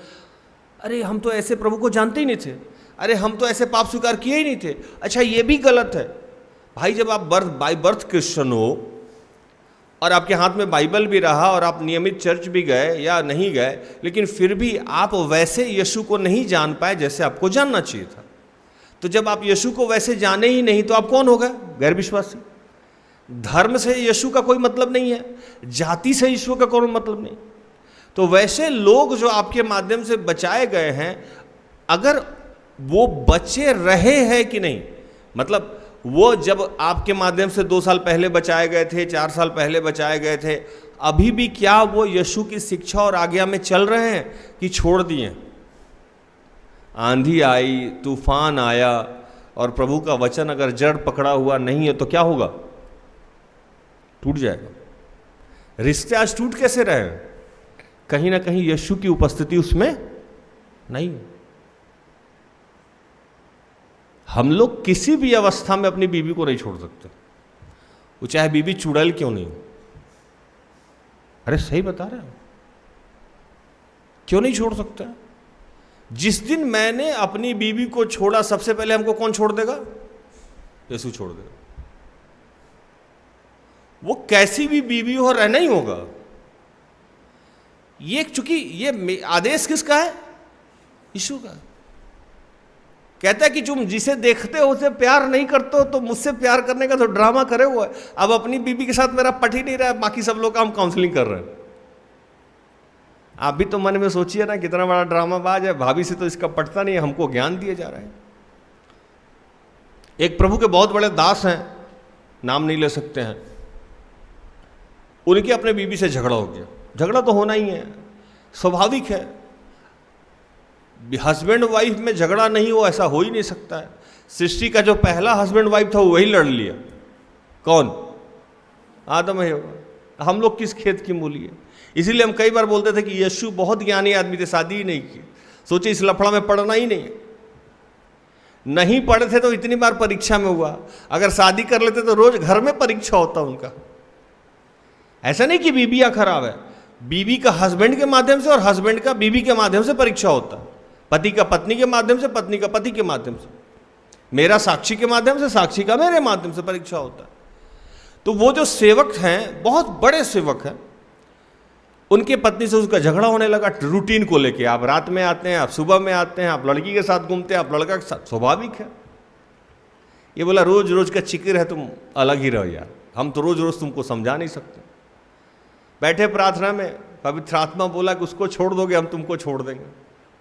अरे हम तो ऐसे प्रभु को जानते ही नहीं थे, अरे हम तो ऐसे पाप स्वीकार किए ही नहीं थे। अच्छा, ये भी गलत है भाई। जब आप बाय बर्थ क्रिश्चियन हो और आपके हाथ में बाइबल भी रहा और आप नियमित चर्च भी गए या नहीं गए, लेकिन फिर भी आप वैसे यीशु को नहीं जान पाए जैसे आपको जानना चाहिए था, तो जब आप यीशु को वैसे जाने ही नहीं तो आप कौन हो गए? गैर विश्वासी। धर्म से यीशु का कोई मतलब नहीं है, जाति से यीशु का कोई मतलब नहीं। तो वैसे लोग जो आपके माध्यम से बचाए गए हैं, अगर वो बचे रहे हैं कि नहीं, मतलब वो जब आपके माध्यम से 2 साल पहले बचाए गए थे, 4 साल पहले बचाए गए थे, अभी भी क्या वो यीशु की शिक्षा और आज्ञा में चल रहे हैं कि छोड़ दिए? आंधी आई, तूफान आया और प्रभु का वचन अगर जड़ पकड़ा हुआ नहीं है तो क्या होगा? टूट जाएगा। रिश्ते आज टूट कैसे रहे? कहीं ना कहीं यीशु की उपस्थिति उसमें नहीं है। हम लोग किसी भी अवस्था में अपनी बीवी को नहीं छोड़ सकते, वो चाहे बीवी चुड़ैल क्यों नहीं हो। अरे सही बता रहे हो, क्यों नहीं छोड़ सकते? जिस दिन मैंने अपनी बीवी को छोड़ा, सबसे पहले हमको कौन छोड़ देगा? यीशु छोड़ देगा। वो कैसी भी बीवी हो, रहना ही होगा। ये चूंकि ये आदेश किसका है? यीशु का। कहता है कि तुम जिसे देखते हो उसे प्यार नहीं करते हो, तो मुझसे प्यार करने का तो ड्रामा करे हुआ है। अब अपनी बीबी के साथ मेरा पट ही नहीं रहा है, बाकी सब लोग का हम काउंसलिंग कर रहे हैं। आप भी तो मन में सोचिए ना, कितना बड़ा ड्रामाबाज है। भाभी से तो इसका पटता नहीं है, हमको ज्ञान दिए जा रहा है। एक प्रभु के बहुत बड़े दास हैं, नाम नहीं ले सकते हैं, उनके अपने बीबी से झगड़ा हो गया। झगड़ा तो होना ही है, स्वाभाविक है। हस्बैंड वाइफ में झगड़ा नहीं हो, ऐसा हो ही नहीं सकता है। सृष्टि का जो पहला हस्बैंड वाइफ था वही लड़ लिया। कौन? आदम है। हम लोग किस खेत की मूली है? इसीलिए हम कई बार बोलते थे कि यीशु बहुत ज्ञानी आदमी थे, शादी ही नहीं की, सोचे इस लफड़ा में पढ़ना ही नहीं पढ़े थे तो इतनी बार परीक्षा में हुआ। अगर शादी कर लेते तो रोज घर में परीक्षा होता उनका। ऐसा नहीं कि बीबियां खराब है, बीबी का हस्बैंड के माध्यम से और हस्बैंड का बीबी के माध्यम से परीक्षा होता है, पति का पत्नी के माध्यम से, पत्नी का पति के माध्यम से, मेरा साक्षी के माध्यम से, साक्षी का मेरे माध्यम से परीक्षा होता है। तो वो जो सेवक हैं, बहुत बड़े सेवक हैं, उनके पत्नी से उसका झगड़ा होने लगा रूटीन को लेके। आप रात में आते हैं, आप सुबह में आते हैं, आप लड़की के साथ घूमते हैं, आप लड़का के साथ, स्वाभाविक है। ये बोला रोज रोज का चिकिर है, तुम अलग ही रहो यार, हम तो रोज रोज तुमको समझा नहीं सकते। बैठे प्रार्थना में, पवित्र आत्मा बोला कि उसको छोड़ दोगे, हम तुमको छोड़ देंगे।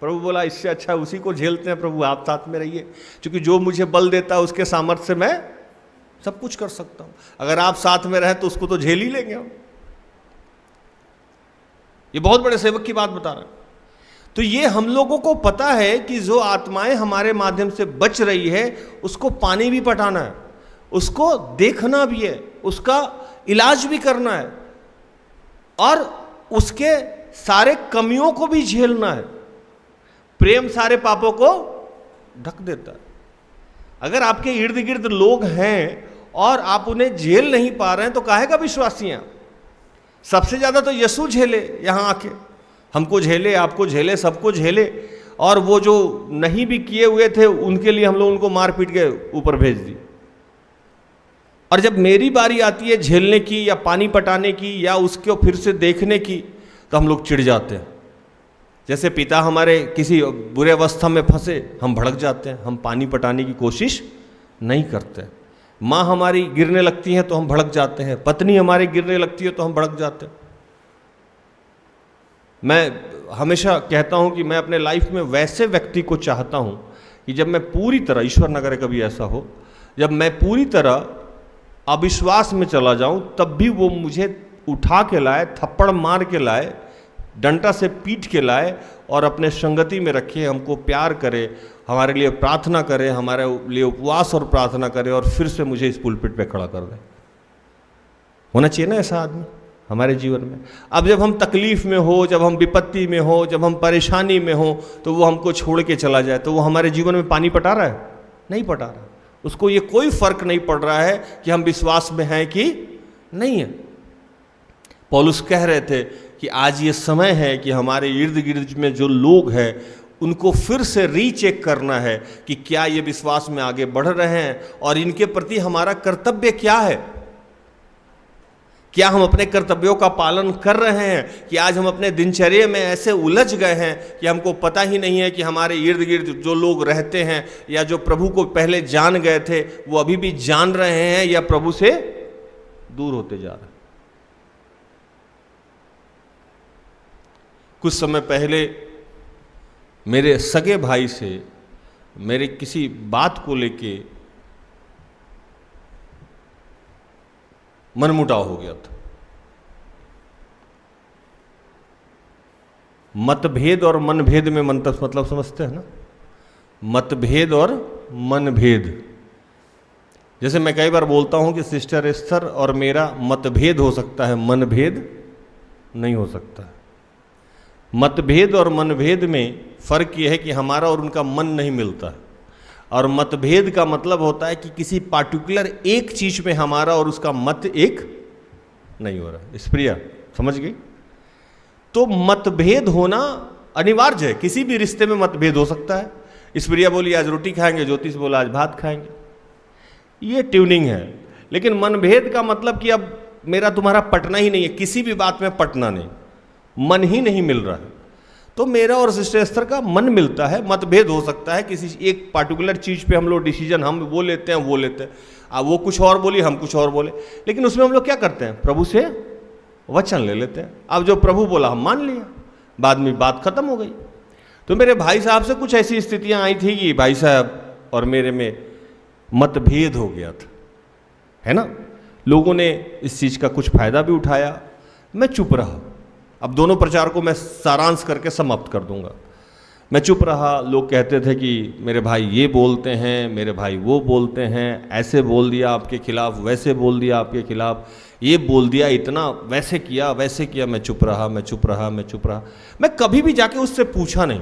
प्रभु बोला इससे अच्छा उसी को झेलते हैं, प्रभु आप साथ में रहिए, क्योंकि जो मुझे बल देता है उसके सामर्थ्य से मैं सब कुछ कर सकता हूं। अगर आप साथ में रहे तो उसको तो झेल ही लेंगे हम। ये बहुत बड़े सेवक की बात बता रहा है। तो ये हम लोगों को पता है कि जो आत्माएं हमारे माध्यम से बच रही है, उसको पानी भी पटाना है, उसको देखना भी है, उसका इलाज भी करना है, और उसके सारे कमियों को भी झेलना है। प्रेम सारे पापों को ढक देता है। अगर आपके इर्द गिर्द लोग हैं और आप उन्हें झेल नहीं पा रहे हैं तो काहे का विश्वासी हैं? सबसे ज्यादा तो यीशु झेले, यहां आके हमको झेले, आपको झेले, सबको झेले, और वो जो नहीं भी किए हुए थे उनके लिए हम लोग उनको मार पीट के ऊपर भेज दी। और जब मेरी बारी आती है झेलने की या पानी पटाने की या उसको फिर से देखने की, तो हम लोग चिढ़ जाते हैं। जैसे पिता हमारे किसी बुरे अवस्था में फंसे, हम भड़क जाते हैं, हम पानी पटाने की कोशिश नहीं करते। माँ हमारी गिरने लगती हैं तो हम भड़क जाते हैं, पत्नी हमारी गिरने लगती है तो हम भड़क जाते हैं। मैं हमेशा कहता हूं कि मैं अपने लाइफ में वैसे व्यक्ति को चाहता हूं कि जब मैं पूरी तरह, ईश्वर न करे कभी ऐसा हो, जब मैं पूरी तरह अविश्वास में चला जाऊं तब भी वो मुझे उठा के लाए, थप्पड़ मार के लाए, डंडा से पीट के लाए और अपने संगति में रखे, हमको प्यार करे, हमारे लिए प्रार्थना करे, हमारे लिए उपवास और प्रार्थना करे और फिर से मुझे इस पुलपिट पे खड़ा कर दे। होना चाहिए ना ऐसा आदमी हमारे जीवन में। अब जब हम तकलीफ में हो, जब हम विपत्ति में हो, जब हम परेशानी में हो, तो वो हमको छोड़ के चला जाए, तो वो हमारे जीवन में पानी पटा रहा है? नहीं पटा रहा। उसको ये कोई फर्क नहीं पड़ रहा है कि हम विश्वास में हैं कि नहीं है। पौलुस कह रहे थे कि आज ये समय है कि हमारे इर्द गिर्द में जो लोग हैं उनको फिर से रीचेक करना है कि क्या ये विश्वास में आगे बढ़ रहे हैं और इनके प्रति हमारा कर्तव्य क्या है। क्या हम अपने कर्तव्यों का पालन कर रहे हैं कि आज हम अपने दिनचर्या में ऐसे उलझ गए हैं कि हमको पता ही नहीं है कि हमारे इर्द गिर्द जो लोग रहते हैं या जो प्रभु को पहले जान गए थे वो अभी भी जान रहे हैं या प्रभु से दूर होते जा रहे हैं। कुछ समय पहले मेरे सगे भाई से मेरे किसी बात को लेके मनमुटाव हो गया था। मतभेद और मनभेद में मतलब समझते हैं ना, मतभेद और मनभेद। जैसे मैं कई बार बोलता हूं कि सिस्टर एस्थर और मेरा मतभेद हो सकता है, मनभेद नहीं हो सकता है। मतभेद और मनभेद में फर्क यह है कि हमारा और उनका मन नहीं मिलता है, और मतभेद का मतलब होता है कि किसी पार्टिकुलर एक चीज में हमारा और उसका मत एक नहीं हो रहा है। स्प्रिया समझ गई? तो मतभेद होना अनिवार्य है, किसी भी रिश्ते में मतभेद हो सकता है। स्प्रिया बोली आज रोटी खाएंगे, ज्योतिष बोला आज भात खाएंगे, ये ट्यूनिंग है। लेकिन मनभेद का मतलब कि अब मेरा तुम्हारा पटना ही नहीं है, किसी भी बात में पटना नहीं, मन ही नहीं मिल रहा है। तो मेरा और सिस्टर एस्थर का मन मिलता है, मतभेद हो सकता है किसी एक पार्टिकुलर चीज़ पे हम लोग डिसीजन हम वो लेते हैं, वो लेते हैं। अब वो कुछ और बोली, हम कुछ और बोले, लेकिन उसमें हम लोग क्या करते हैं, प्रभु से वचन ले लेते हैं। अब जो प्रभु बोला हम मान लिया, बाद में बात खत्म हो गई। तो मेरे भाई साहब से कुछ ऐसी स्थितियां आई थी कि भाई साहब और मेरे में मतभेद हो गया था, है ना। लोगों ने इस चीज़ का कुछ फायदा भी उठाया, मैं चुप रहा। अब दोनों प्रचार को मैं सारांश करके समाप्त कर दूंगा। मैं चुप रहा। लोग कहते थे कि मेरे भाई ये बोलते हैं, मेरे भाई वो बोलते हैं, ऐसे बोल दिया आपके खिलाफ, वैसे बोल दिया आपके खिलाफ, ये बोल दिया, इतना वैसे किया वैसे किया। मैं चुप रहा, मैं चुप रहा, मैं चुप रहा। मैं कभी भी जाके उससे पूछा नहीं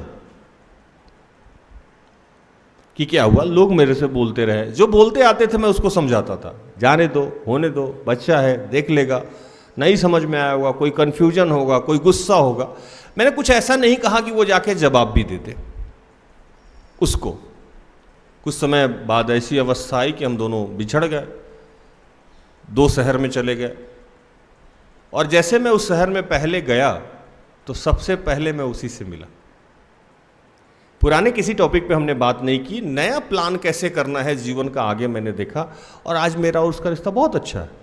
कि क्या हुआ। लोग मेरे से बोलते रहे, जो बोलते आते थे मैं उसको समझाता था, जाने दो, होने दो, बच्चा है, देख लेगा, नहीं समझ में आया होगा, कोई कन्फ्यूजन होगा, कोई गुस्सा होगा। मैंने कुछ ऐसा नहीं कहा कि वो जाके जवाब भी देते उसको। कुछ समय बाद ऐसी अवस्था आई कि हम दोनों बिछड़ गए, दो शहर में चले गए। और जैसे मैं उस शहर में पहले गया तो सबसे पहले मैं उसी से मिला। पुराने किसी टॉपिक पे हमने बात नहीं की, नया प्लान कैसे करना है जीवन का आगे मैंने देखा, और आज मेरा और उसका रिश्ता बहुत अच्छा है।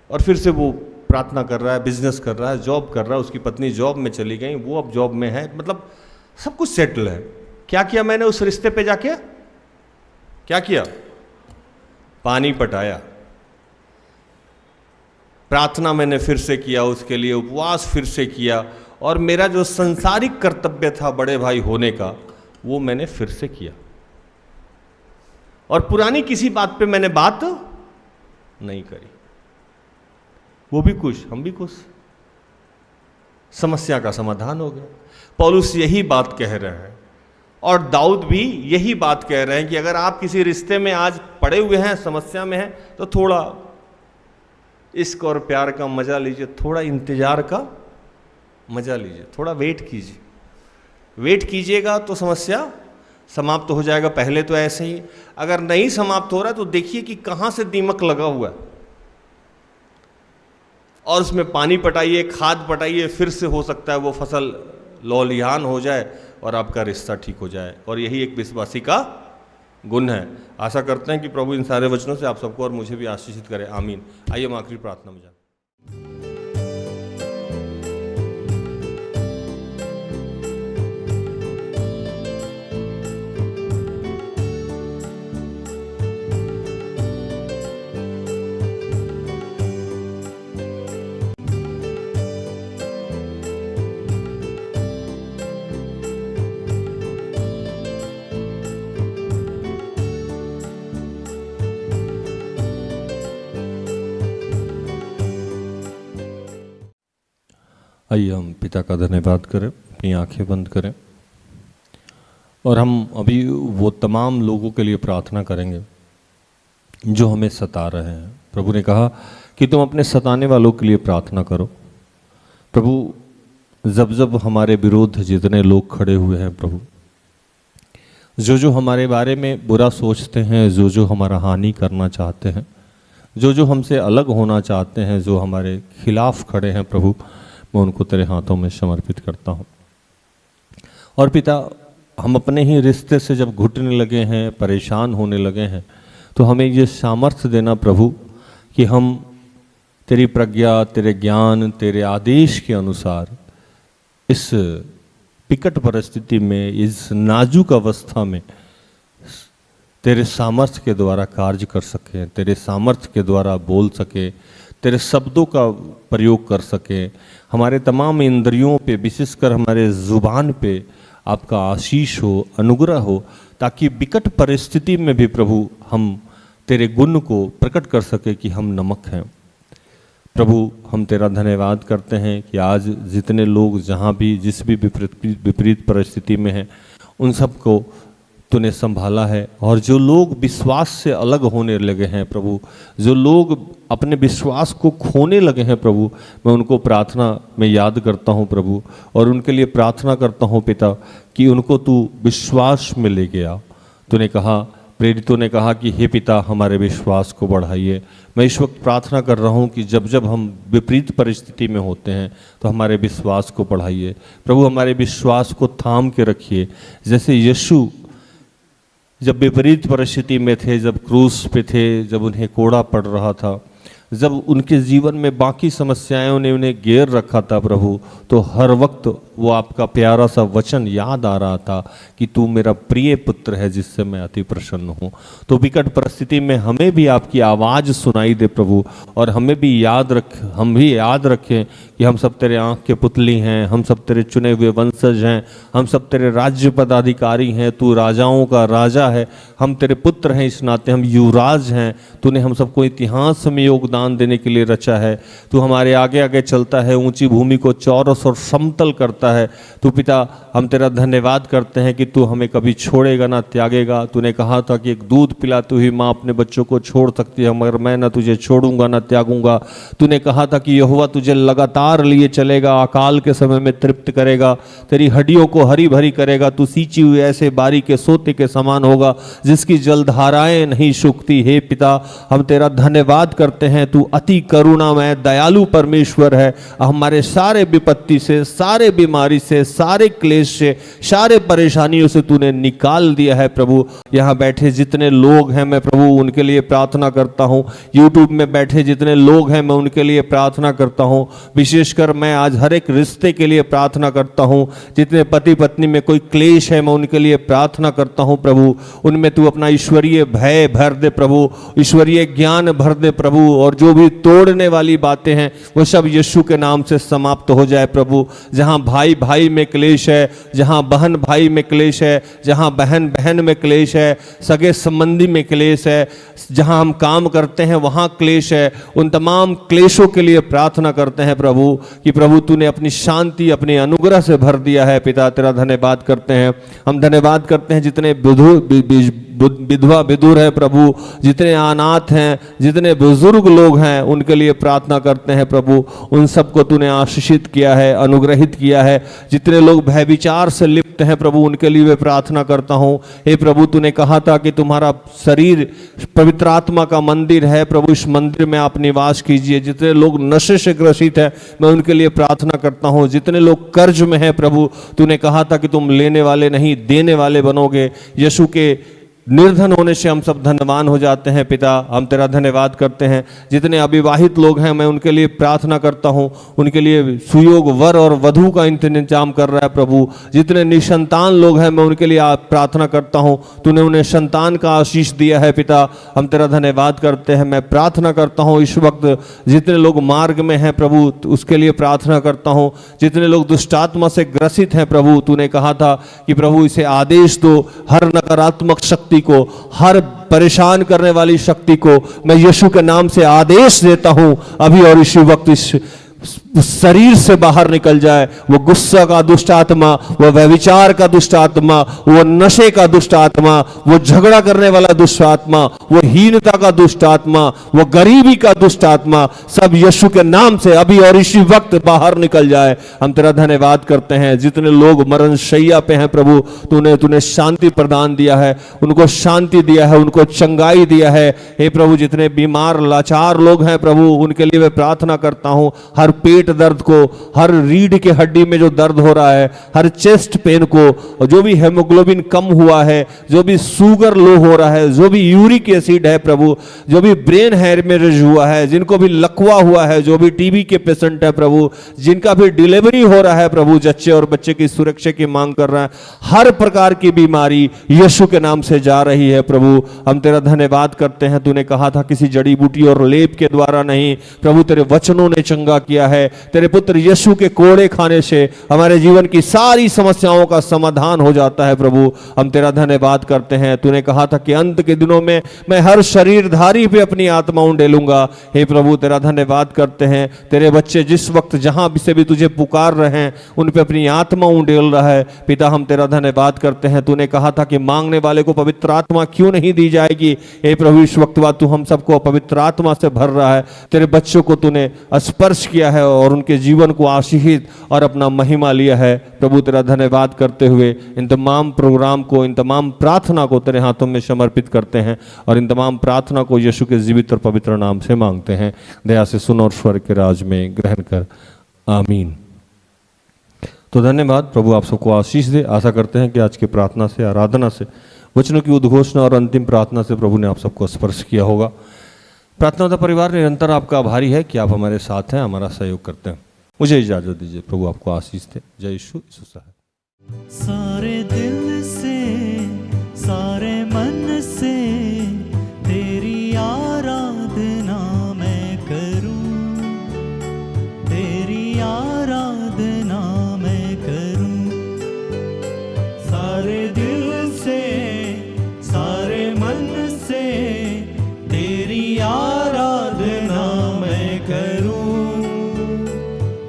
और फिर से वो प्रार्थना कर रहा है, बिजनेस कर रहा है, जॉब कर रहा है, उसकी पत्नी जॉब में चली गई, वो अब जॉब में है, मतलब सब कुछ सेटल है। क्या किया मैंने उस रिश्ते पे जाके, क्या किया, पानी पटाया। प्रार्थना मैंने फिर से किया उसके लिए, उपवास फिर से किया, और मेरा जो संसारिक कर्तव्य था बड़े भाई होने का वो मैंने फिर से किया। और पुरानी किसी बात पे मैंने बात नहीं करी। वो भी खुश, हम भी खुश, समस्या का समाधान हो गया। पौलुस यही बात कह रहे हैं और दाऊद भी यही बात कह रहे हैं कि अगर आप किसी रिश्ते में आज पड़े हुए हैं, समस्या में हैं, तो थोड़ा इश्क और प्यार का मजा लीजिए, थोड़ा इंतजार का मजा लीजिए, थोड़ा वेट कीजिए। वेट कीजिएगा तो समस्या समाप्त हो जाएगा। पहले तो ऐसे ही, अगर नहीं समाप्त हो रहा है तो देखिए कि कहां से दीमक लगा हुआ है। और उसमें पानी पटाइए, खाद पटाइए, फिर से हो सकता है वो फसल लौलिहान हो जाए और आपका रिश्ता ठीक हो जाए। और यही एक विश्वासी का गुण है। आशा करते हैं कि प्रभु इन सारे वचनों से आप सबको और मुझे भी आशीषित करें। आमीन। आइए हम आखिरी प्रार्थना में जाएं। आइए हम पिता का धन्यवाद करें, अपनी आंखें बंद करें और हम अभी वो तमाम लोगों के लिए प्रार्थना करेंगे जो हमें सता रहे हैं। प्रभु ने कहा कि तुम अपने सताने वालों के लिए प्रार्थना करो। प्रभु, जब जब हमारे विरुद्ध जितने लोग खड़े हुए हैं प्रभु, जो जो हमारे बारे में बुरा सोचते हैं, जो जो हमारा हानि करना चाहते हैं, जो जो हमसे अलग होना चाहते हैं, जो हमारे खिलाफ खड़े हैं प्रभु, मैं उनको तेरे हाथों में समर्पित करता हूँ। और पिता, हम अपने ही रिश्ते से जब घुटने लगे हैं, परेशान होने लगे हैं, तो हमें ये सामर्थ्य देना प्रभु कि हम तेरी प्रज्ञा, तेरे ज्ञान, तेरे आदेश के अनुसार इस विकट परिस्थिति में, इस नाजुक अवस्था में तेरे सामर्थ्य के द्वारा कार्य कर सकें, तेरे सामर्थ्य के द्वारा बोल सके, तेरे शब्दों का प्रयोग कर सके। हमारे तमाम इंद्रियों पे, विशेषकर हमारे जुबान पे आपका आशीष हो, अनुग्रह हो, ताकि विकट परिस्थिति में भी प्रभु हम तेरे गुण को प्रकट कर सके कि हम नमक हैं। प्रभु, हम तेरा धन्यवाद करते हैं कि आज जितने लोग जहाँ भी जिस भी विपरीत परिस्थिति में हैं, उन सबको तूने संभाला है। और जो लोग विश्वास से अलग होने लगे हैं प्रभु, जो लोग अपने विश्वास को खोने लगे हैं प्रभु, मैं उनको प्रार्थना में याद करता हूँ प्रभु, और उनके लिए प्रार्थना करता हूँ पिता कि उनको तू विश्वास में ले गया। तूने कहा, प्रेरितों ने कहा कि हे पिता, हमारे विश्वास को बढ़ाइए। मैं इस वक्त प्रार्थना कर रहा हूँ कि जब जब हम विपरीत परिस्थिति में होते हैं तो हमारे विश्वास को बढ़ाइए प्रभु, हमारे विश्वास को थाम के रखिए। जैसे यीशु जब विपरीत परिस्थिति में थे, जब क्रूस पे थे, जब उन्हें कोड़ा पड़ रहा था, जब उनके जीवन में बाकी समस्याओं ने उन्हें घेर रखा था प्रभु, तो हर वक्त वो आपका प्यारा सा वचन याद आ रहा था कि तू मेरा प्रिय पुत्र है जिससे मैं अति प्रसन्न हूँ। तो विकट परिस्थिति में हमें भी आपकी आवाज़ सुनाई दे प्रभु, और हमें भी हम भी याद रखें कि हम सब तेरे आँख के पुतली हैं, हम सब तेरे चुने हुए वंशज हैं, हम सब तेरे राज्य पदाधिकारी हैं, तू राजाओं का राजा है, हम तेरे पुत्र हैं, इस नाते हम युवराज हैं। तूने हम सबको इतिहास में योगदान देने के लिए रचा है। तू हमारे आगे आगे चलता है, ऊंची भूमि को चौरस और समतल करता है। तू पिता, हम तेरा धन्यवाद करते हैं कि तू हमें कभी छोड़ेगा ना त्यागेगा। तूने कहा था कि एक दूध पिलाती हुई माँ अपने बच्चों को छोड़ सकती है, मगर मैं ना तुझे छोड़ूंगा ना त्यागूंगा। तूने कहा था कि यहोवा तुझे लगातार लिए चलेगा, अकाल के समय में तृप्त करेगा, तेरी हड्डियों को हरी भरी करेगा। तू सींची हुई ऐसे बारी के सोते के समान होगा जिसकी जलधाराएं नहीं सूखती। हे पिता, हम तेरा धन्यवाद करते हैं, तू अति करुणामय दयालु परमेश्वर है। हमारे सारे विपत्ति से, सारे बीमारी से, सारे क्लेश से, सारे परेशानियों से तूने निकाल दिया है प्रभु। यहाँ बैठे जितने लोग हैं मैं प्रभु उनके लिए प्रार्थना करता हूँ। यूट्यूब में बैठे जितने लोग हैं मैं उनके लिए प्रार्थना करता हूँ। विशेषकर मैं आज हर एक रिश्ते के लिए प्रार्थना करता हूँ। जितने पति पत्नी में कोई क्लेश है मैं उनके लिए प्रार्थना करता हूँ प्रभु। उनमें तू अपना ईश्वरीय भय भर दे प्रभु, ईश्वरीय ज्ञान भर दे प्रभु, और जो भी तोड़ने वाली बातें हैं वो सब यीशु के नाम से समाप्त हो जाए प्रभु। जहाँ भाई भाई में क्लेश है, जहाँ बहन भाई में क्लेश है, जहाँ बहन बहन में क्लेश है, सगे संबंधी में क्लेश है, जहाँ हम काम करते हैं वहाँ क्लेश है, उन तमाम क्लेशों के लिए प्रार्थना करते हैं प्रभु कि प्रभु तूने अपनी शांति, अपने अनुग्रह से भर दिया है। पिता, तेरा धन्यवाद करते हैं। हम धन्यवाद करते हैं जितने विधवा विधुर है प्रभु, जितने अनाथ हैं, जितने बुजुर्ग लोग हैं, उनके लिए प्रार्थना करते हैं प्रभु। उन सबको तूने आशीषित किया है, अनुग्रहित किया है। जितने लोग भयविचार से लिप्त हैं प्रभु, उनके लिए मैं प्रार्थना करता हूँ। हे प्रभु, तूने कहा था कि तुम्हारा शरीर पवित्र आत्मा का मंदिर है प्रभु, इस मंदिर में आप निवास कीजिए। जितने लोग नशे से ग्रसित है, मैं उनके लिए प्रार्थना करता हूँ। जितने लोग कर्ज में है प्रभु, तूने कहा था कि तुम लेने वाले नहीं देने वाले बनोगे। यीशु के निर्धन होने से हम सब धनवान हो जाते हैं। पिता, हम तेरा धन्यवाद करते हैं। जितने अविवाहित लोग हैं, मैं उनके लिए प्रार्थना करता हूं, उनके लिए सुयोग वर और वधू का इंतजाम कर रहा है प्रभु। जितने निसंतान लोग हैं, मैं उनके लिए प्रार्थना करता हूं, तूने उन्हें संतान का आशीष दिया है। पिता, हम तेरा धन्यवाद करते हैं। मैं प्रार्थना करता हूँ इस वक्त जितने लोग मार्ग में हैं प्रभु, उसके लिए प्रार्थना करता हूँ। जितने लोग दुष्टात्मा से ग्रसित हैं प्रभु, तूने कहा था कि प्रभु इसे आदेश दो, हर नकारात्मक शक्ति को, हर परेशान करने वाली शक्ति को मैं यीशु के नाम से आदेश देता हूं अभी और इसी वक्त इस शरीर से बाहर निकल जाए। वो गुस्सा का दुष्ट आत्मा, वो व्यभिचार का दुष्ट आत्मा, वो नशे का दुष्ट आत्मा, वो झगड़ा करने वाला दुष्ट आत्मा, वो हीनता का दुष्ट आत्मा, वो गरीबी का दुष्ट आत्मा, सब यीशु के नाम से अभी और इसी वक्त बाहर निकल जाए। हम तेरा धन्यवाद करते हैं। जितने लोग मरण शैया पे हैं प्रभु, तूने शांति प्रदान दिया है, उनको शांति दिया है, उनको चंगाई दिया है। हे प्रभु, जितने बीमार लाचार लोग हैं प्रभु, उनके लिए मैं प्रार्थना करता हूं। हर पेट दर्द को, हर रीढ़ के हड्डी में जो दर्द हो रहा है, हर चेस्ट पेन को, जो भी हेमोग्लोबिन कम हुआ है, जो भी शुगर लो हो रहा है, जो भी यूरिक एसिड है प्रभु, जो भी ब्रेन हेमरेज हुआ है, जिनको भी लकवा हुआ है, जो भी टीबी के पेशेंट है प्रभु, जिनका भी डिलीवरी हो रहा है प्रभु, जच्चे और बच्चे की सुरक्षा की मांग कर रहा है, हर प्रकार की बीमारी यीशु के नाम से जा रही है प्रभु। हम तेरा धन्यवाद करते हैं। तूने कहा था किसी जड़ी बूटी और लेप के द्वारा नहीं प्रभु, तेरे वचनों ने चंगा किया है। तेरे पुत्र यीशु के कोड़े खाने से हमारे जीवन की सारी समस्याओं का समाधान हो जाता है प्रभु। हम तेरा धन्यवाद करते हैं। तूने कहा था कि अंत के दिनों में मैं हर शरीरधारी पे अपनी आत्मा उंडेलूंगा। हे प्रभु, तेरा धन्यवाद करते हैं। तेरे बच्चे जिस वक्त जहां से भी तुझे पुकार रहे हैं, उन पे अपनी आत्मा उंडेल रहा है। पिता, हम तेरा धन्यवाद करते हैं। तूने कहा था कि मांगने वाले को पवित्र आत्मा क्यों नहीं दी जाएगी। हे प्रभु, इस वक्त बाद तू हम सबको पवित्र आत्मा से भर रहा है। तेरे बच्चों को तूने स्पर्श किया है और उनके जीवन को आशीषित और अपना महिमा लिया है प्रभु। तेरा धन्यवाद करते हुए इन तमाम प्रोग्राम को, इन तमाम प्रार्थना को तेरे हाथों में समर्पित करते हैं और इन तमाम प्रार्थना को यीशु के जीवित और पवित्र नाम से मांगते हैं। दया से सुन और स्वर्ग के राज में ग्रहण कर, आमीन। तो धन्यवाद। प्रभु आप सबको आशीष दे। आशा करते हैं कि आज की प्रार्थना से, आराधना से, वचनों की उद्घोषणा और अंतिम प्रार्थना से प्रभु ने आप सबको स्पर्श किया होगा। प्रार्थना परिवार निरंतर आपका आभारी है कि आप हमारे साथ हैं, हमारा सहयोग करते हैं। मुझे इजाजत दीजिए। प्रभु आपको आशीष दे। जय यीशु मसीह। सारे दिल से, सारे मन से तेरी आराधना मैं करूं, तेरी आराधना मैं करूं। सारे दिल से, सारे मन से तेरी आराधना मैं करूं,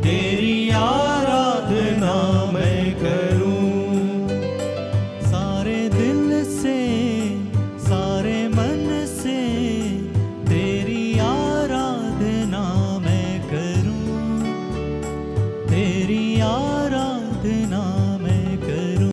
तेरी आराधना मैं करूं। सारे दिल से, सारे मन से तेरी आराधना मैं करूं, तेरी